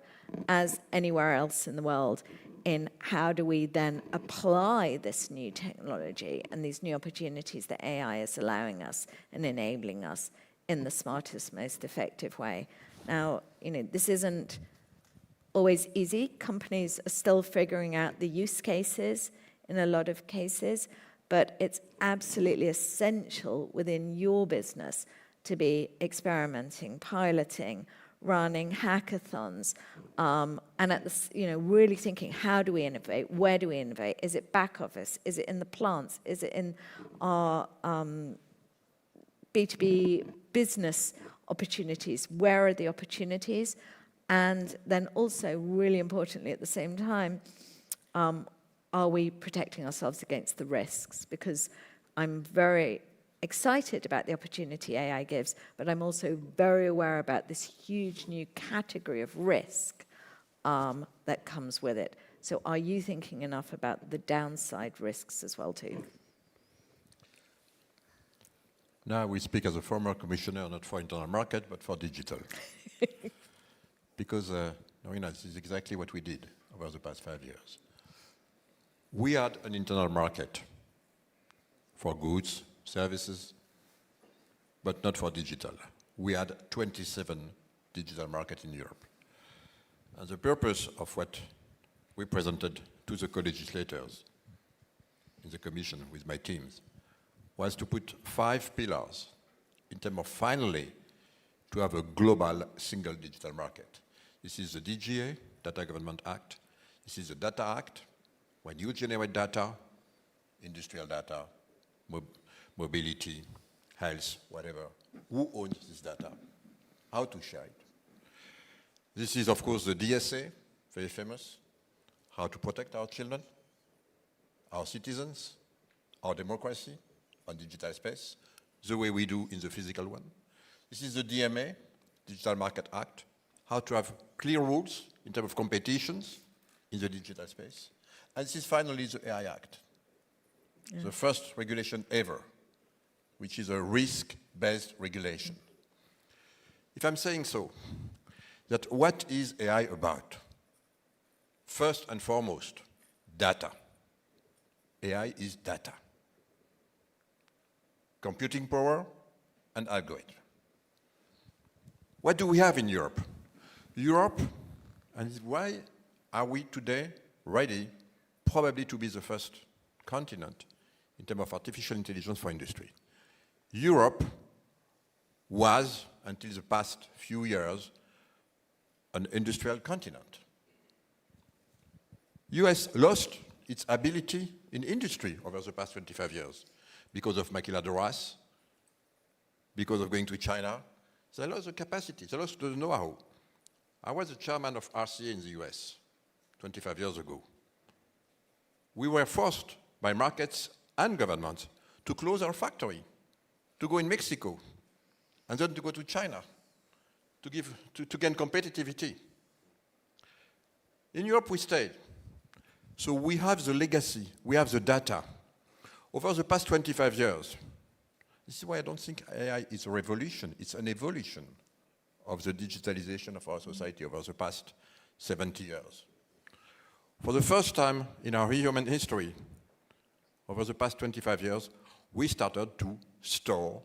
as anywhere else in the world in how do we then apply this new technology and these new opportunities that AI is allowing us and enabling us in the smartest, most effective way. Now, this isn't always easy. Companies are still figuring out the use cases in a lot of cases, but it's absolutely essential within your business to be experimenting, piloting, running hackathons, and at the, really thinking, how do we innovate? Where do we innovate? Is it back office? Is it in the plants? Is it in our B2B business opportunities? Where are the opportunities? And then also, really importantly at the same time, are we protecting ourselves against the risks? Because I'm very excited about the opportunity AI gives, but I'm also very aware about this huge new category of risk that comes with it. So are you thinking enough about the downside risks as well too? Now we speak as a former commissioner, not for internal market, but for digital. Because, Norina, this is exactly what we did over the past 5 years. We had an internal market for goods, services, but not for digital. We had 27 digital markets in Europe. And the purpose of what we presented to the co-legislators in the Commission with my teams was to put 5 pillars in terms of finally to have a global single digital market. This is the DGA, Data Government Act. This is the Data Act. When you generate data, industrial data, mobility, health, whatever, who owns this data? How to share it? This is, of course, the DSA, very famous, how to protect our children, our citizens, our democracy on digital space, the way we do in the physical one. This is the DMA, Digital Market Act, how to have clear rules in terms of competitions in the digital space. And this is finally the AI Act, the first regulation ever, which is a risk-based regulation. If I'm saying so, that what is AI about? First and foremost, data. AI is data. Computing power and algorithm. What do we have in Europe? Europe, and why are we today ready probably to be the first continent in terms of artificial intelligence for industry? Europe was, until the past few years, an industrial continent. US lost its ability in industry over the past 25 years because of maquila de race, because of going to China. They lost the capacity, they lost the know-how. I was the chairman of RCA in the US 25 years ago. We were forced by markets and governments to close our factory, to go in Mexico, and then to go to China to gain competitivity. In Europe, we stayed. So we have the legacy, we have the data. Over the past 25 years, this is why I don't think AI is a revolution, it's an evolution of the digitalization of our society over the past 70 years. For the first time in our human history, over the past 25 years, we started to store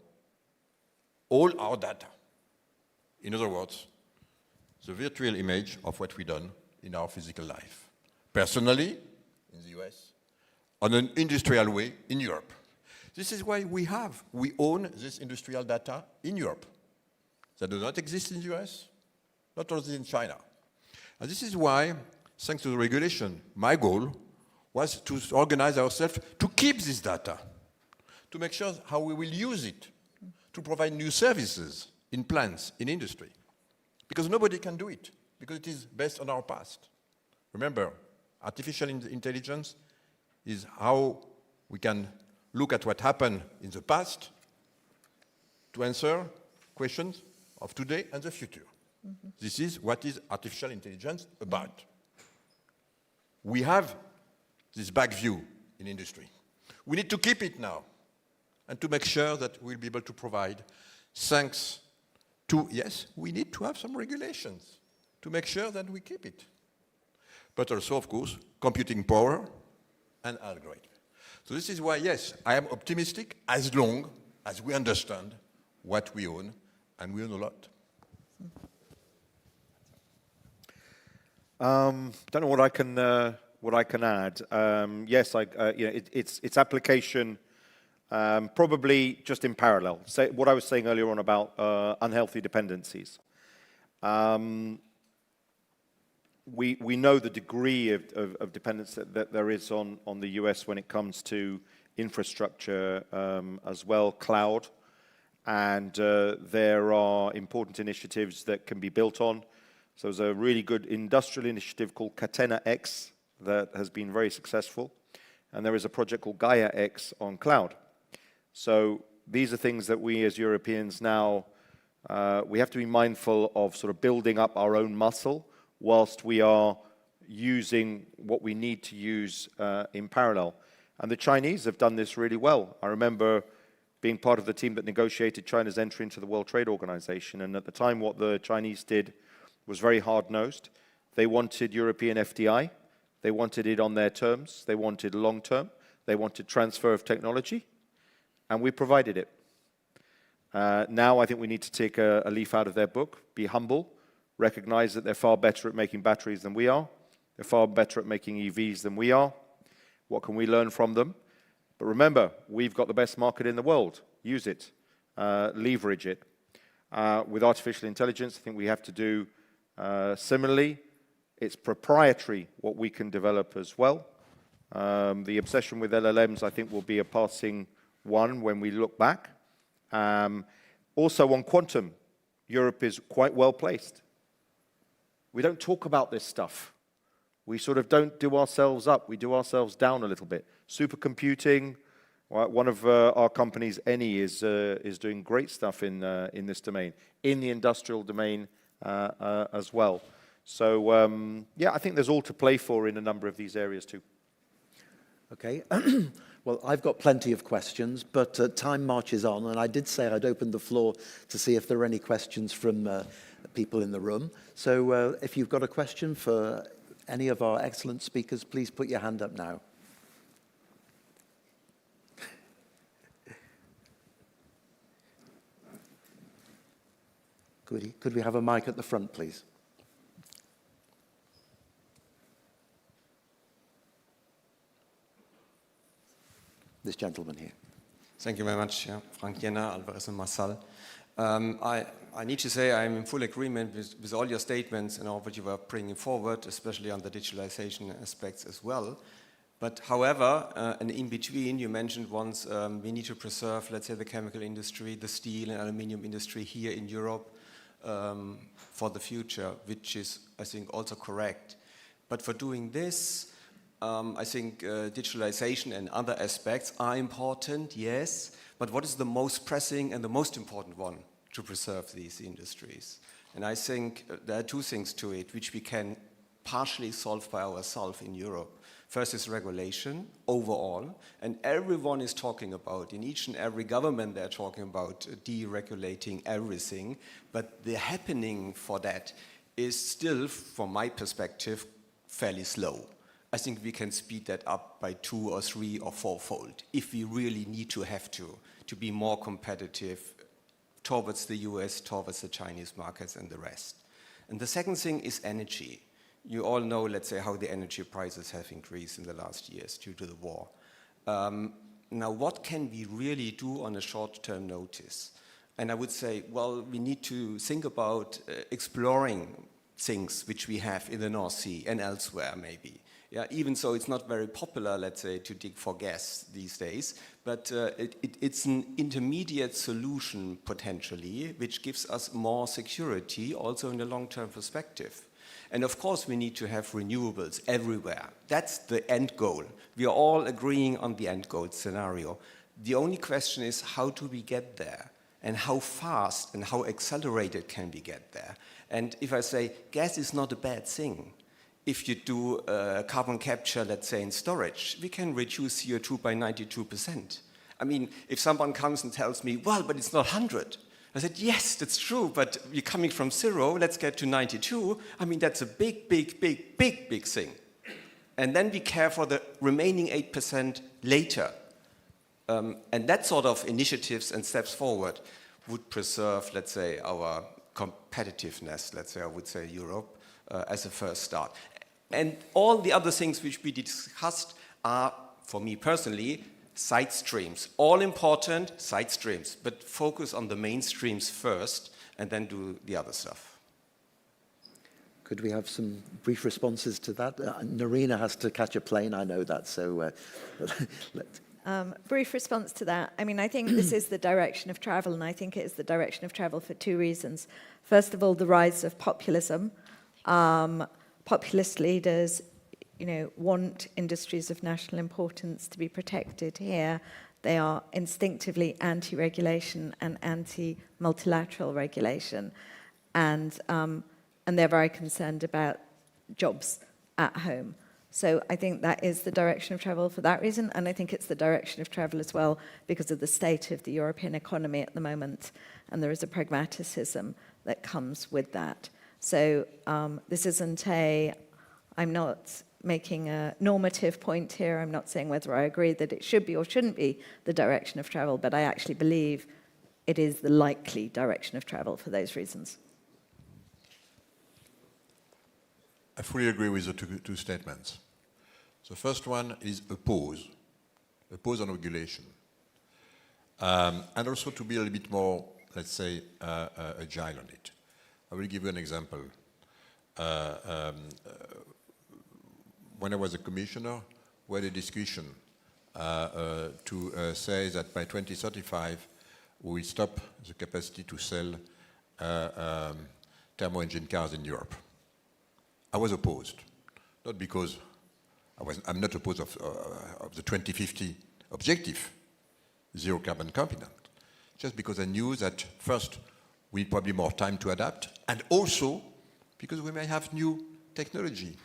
all our data. In other words, the virtual image of what we've done in our physical life. Personally, in the US, on an industrial way in Europe. This is why we own this industrial data in Europe. That does not exist in the US, not only in China. And this is why, thanks to the regulation, my goal was to organize ourselves to keep this data, to make sure how we will use it, to provide new services in plants, in industry. Because nobody can do it, because it is based on our past. Remember, artificial intelligence is how we can look at what happened in the past to answer questions of today and the future. Mm-hmm. This is what is artificial intelligence about. We have this back view in industry. We need to keep it now and to make sure that we'll be able to provide, thanks to, yes, we need to have some regulations to make sure that we keep it. But also, of course, computing power and algorithm. So this is why, yes, I am optimistic as long as we understand what we own, and we own a lot. Don't know what I can add. Yes, its application probably just in parallel. So what I was saying earlier on about unhealthy dependencies. We know the degree of dependence that there is on the US when it comes to infrastructure as well, cloud, and there are important initiatives that can be built on. So there's a really good industrial initiative called Catena X that has been very successful, and there is a project called Gaia X on cloud. So these are things that we as Europeans now, we have to be mindful of sort of building up our own muscle whilst we are using what we need to use in parallel. And the Chinese have done this really well. I remember being part of the team that negotiated China's entry into the World Trade Organization, and at the time what the Chinese did was very hard-nosed. They wanted European FDI. They wanted it on their terms. They wanted long-term. They wanted transfer of technology, and we provided it. Now I think we need to take a leaf out of their book, be humble, recognize that they're far better at making batteries than we are. They're far better at making EVs than we are. What can we learn from them? But remember, we've got the best market in the world. Use it. Leverage it. With artificial intelligence, I think we have to do similarly. It's proprietary what we can develop as well. The obsession with LLMs, I think, will be a passing one when we look back. Also on quantum, Europe is quite well placed. We don't talk about this stuff. We sort of don't do ourselves up. We do ourselves down a little bit. Supercomputing, one of our companies, Eni, is doing great stuff in this domain, in the industrial domain as well. So, yeah, I think there's all to play for in a number of these areas too. Okay. Well, I've got plenty of questions, but time marches on, and I did say I'd open the floor to see if there are any questions from people in the room. So if you've got a question for any of our excellent speakers, please put your hand up now. Could we have a mic at the front, please? This gentleman here. Thank you very much, Frank Jenner, Alvarez and Marsal. I need to say I'm in full agreement with all your statements and all what you were bringing forward, especially on the digitalization aspects as well. But however, and in between, you mentioned once we need to preserve, let's say, the chemical industry, the steel and aluminium industry here in Europe for the future, which is, I think, also correct. But for doing this, I think digitalization and other aspects are important, yes, but what is the most pressing and the most important one to preserve these industries? And I think there are two things to it which we can partially solve by ourselves in Europe. First is regulation overall, and everyone is talking about, in each and every government they're talking about deregulating everything, but the happening for that is still, from my perspective, fairly slow. I think we can speed that up by 2 or 3 or 4-fold if we really need to have to be more competitive towards the US, towards the Chinese markets and the rest. And the second thing is energy. You all know, let's say, how the energy prices have increased in the last years due to the war. Now, what can we really do on a short-term notice? And I would say, well, we need to think about exploring things which we have in the North Sea and elsewhere, maybe. Yeah, even so, it's not very popular, let's say, to dig for gas these days, but it's an intermediate solution, potentially, which gives us more security, also in the long-term perspective. And of course, we need to have renewables everywhere. That's the end goal. We are all agreeing on the end goal scenario. The only question is, how do we get there? And how fast and how accelerated can we get there? And if I say, gas is not a bad thing, if you do carbon capture, let's say, in storage, we can reduce CO2 by 92%. I mean, if someone comes and tells me, well, but it's not 100. I said, yes, that's true, but you're coming from 0, let's get to 92. I mean, that's a big, big, big, big, big thing. And then we care for the remaining 8% later. And that sort of initiatives and steps forward would preserve, let's say, our competitiveness, let's say, I would say Europe, as a first start. And all the other things which we discussed are, for me personally, side streams. All important side streams, but focus on the mainstreams first and then do the other stuff. Could we have some brief responses to that? Narina has to catch a plane, I know that, so let's... Brief response to that. I mean, I think this is the direction of travel, and I think it is the direction of travel for two reasons. First of all, the rise of populism. Populist leaders, want industries of national importance to be protected here. They are instinctively anti-regulation and anti-multilateral regulation, and they're very concerned about jobs at home. So I think that is the direction of travel for that reason, and I think it's the direction of travel as well because of the state of the European economy at the moment, and there is a pragmaticism that comes with that. So this isn't I'm not making a normative point here. I'm not saying whether I agree that it should be or shouldn't be the direction of travel, but I actually believe it is the likely direction of travel for those reasons. I fully agree with the two statements. The first one is a pause on regulation. And also to be a little bit more, let's say, agile on it. I will give you an example. When I was a commissioner, we had a discussion to say that by 2035, we will stop the capacity to sell thermal engine cars in Europe. I was opposed, not because I'm not opposed of the 2050 objective, zero carbon continent, just because I knew that first we need probably more time to adapt, and also because we may have new technology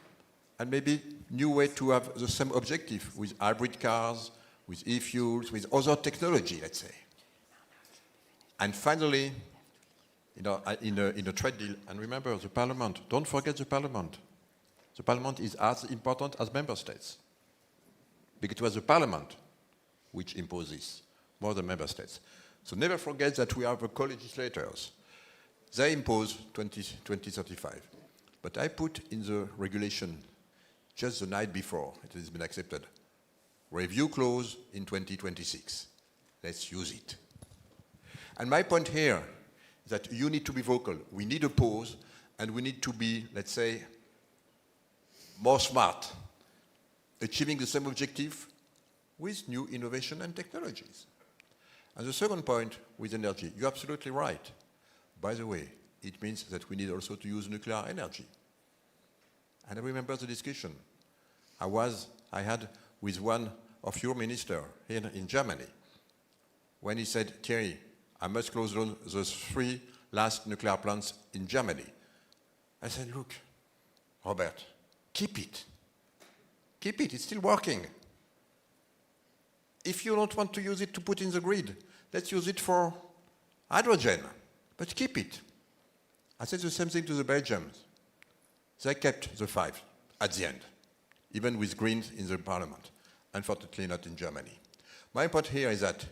and maybe new way to have the same objective with hybrid cars, with e-fuels, with other technology, let's say. And finally, in a trade deal, and remember the Parliament, don't forget the Parliament. The Parliament is as important as member states. Because it was the Parliament which imposed this, more than member states. So never forget that we are the co-legislators. They impose 2035. But I put in the regulation just the night before it has been accepted, review clause in 2026. Let's use it. And my point here is that you need to be vocal. We need a pause, and we need to be, let's say, more smart, achieving the same objective with new innovation and technologies. And the second point with energy, you're absolutely right. By the way, it means that we need also to use nuclear energy. And I remember the discussion I had with one of your ministers here in Germany, when he said, Thierry, I must close down those 3 last nuclear plants in Germany. I said, look, Robert, keep it. Keep it, it's still working. If you don't want to use it to put in the grid, let's use it for hydrogen, but keep it. I said the same thing to the Belgians. They kept the 5 at the end, even with Greens in the parliament. Unfortunately, not in Germany. My point here is that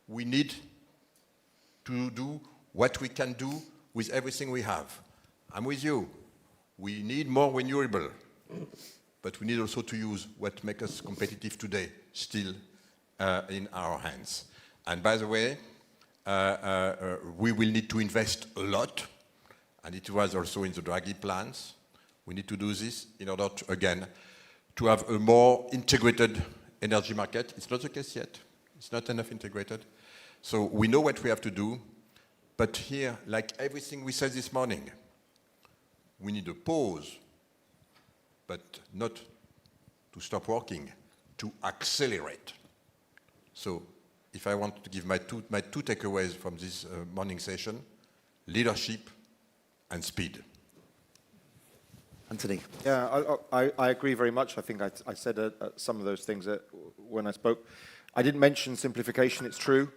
we need to do what we can do with everything we have. I'm with you. We need more renewable, but we need also to use what makes us competitive today still in our hands. And by the way, we will need to invest a lot, and it was also in the Draghi plans. We need to do this in order to, again, to have a more integrated energy market. It's not the case yet. It's not enough integrated. So we know what we have to do, but here, like everything we said this morning, we need a pause, but not to stop working, to accelerate. So if I want to give my two takeaways from this morning session, leadership and speed. Anthony. Yeah, I agree very much. I think I said some of those things when I spoke. I didn't mention simplification, it's true.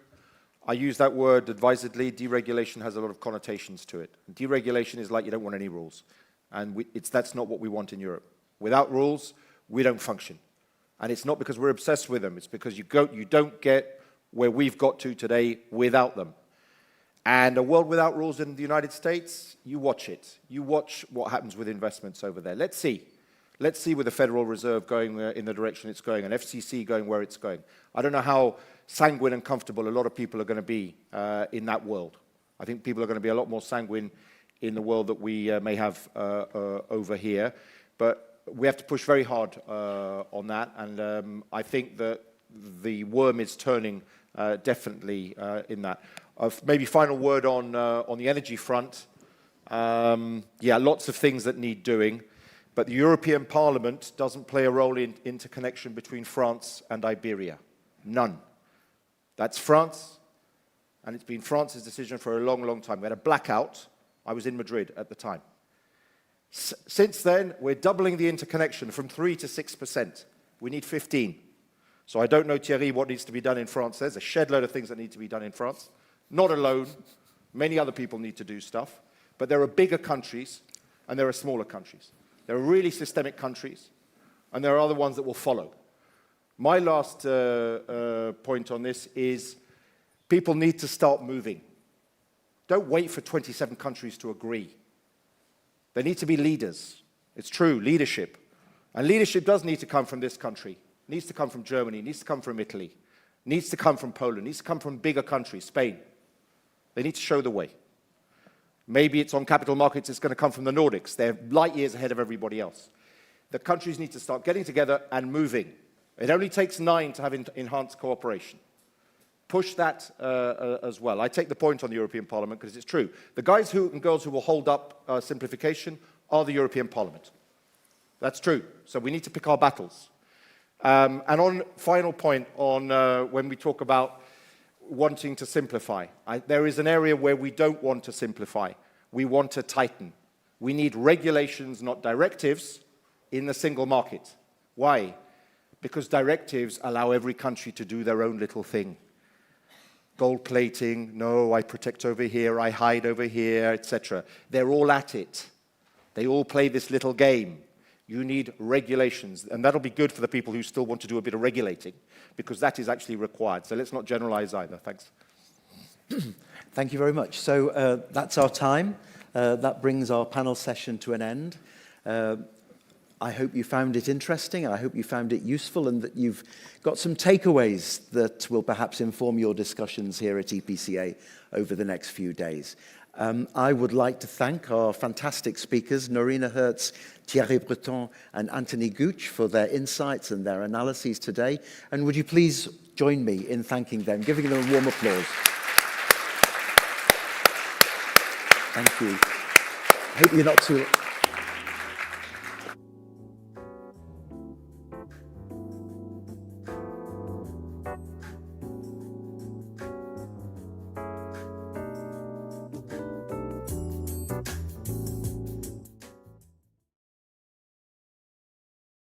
I use that word advisedly. Deregulation has a lot of connotations to it. Deregulation is like you don't want any rules. And that's not what we want in Europe. Without rules, we don't function. And it's not because we're obsessed with them. It's because you don't get where we've got to today without them. And a world without rules in the United States, you watch it. You watch what happens with investments over there. Let's see. Let's see with the Federal Reserve going in the direction it's going and FCC going where it's going. I don't know how sanguine and comfortable a lot of people are going to be in that world. I think people are going to be a lot more sanguine in the world that we may have over here. But we have to push very hard on that. And I think that the worm is turning definitely in that. Maybe final word on the energy front. Yeah, lots of things that need doing. But the European Parliament doesn't play a role in interconnection between France and Iberia. None. That's France, and it's been France's decision for a long, long time. We had a blackout. I was in Madrid at the time. Since then, we're doubling the interconnection from 3 to 6%. We need 15. So I don't know, Thierry, what needs to be done in France. There's a shed load of things that need to be done in France. Not alone. Many other people need to do stuff. But there are bigger countries, and there are smaller countries. There are really systemic countries, and there are other ones that will follow. My last point on this is people need to start moving. Don't wait for 27 countries to agree. There need to be leaders. It's true, leadership. And leadership does need to come from this country. It needs to come from Germany. It needs to come from Italy. It needs to come from Poland. It needs to come from bigger countries, Spain. They need to show the way. Maybe it's on capital markets, it's going to come from the Nordics. They're light years ahead of everybody else. The countries need to start getting together and moving. It only takes 9 to have enhanced cooperation. Push that as well. I take the point on the European Parliament because it's true. The guys and girls who will hold up simplification are the European Parliament. That's true. So we need to pick our battles. And on final point on when we talk about wanting to simplify. There is an area where we don't want to simplify. We want to tighten. We need regulations, not directives, in the single market. Why? Because directives allow every country to do their own little thing. Gold plating, no, I protect over here, I hide over here, etc. They're all at it. They all play this little game. You need regulations, and that'll be good for the people who still want to do a bit of regulating, because that is actually required. So let's not generalize either. Thanks. Thank you very much. So that's our time. That brings our panel session to an end. I hope you found it interesting, and I hope you found it useful, and that you've got some takeaways that will perhaps inform your discussions here at EPCA over the next few days. I would like to thank our fantastic speakers, Norina Hertz, Thierry Breton, and Anthony Gooch, for their insights and their analyses today. And would you please join me in thanking them, giving them a warm applause. Thank you. I hope you're not too...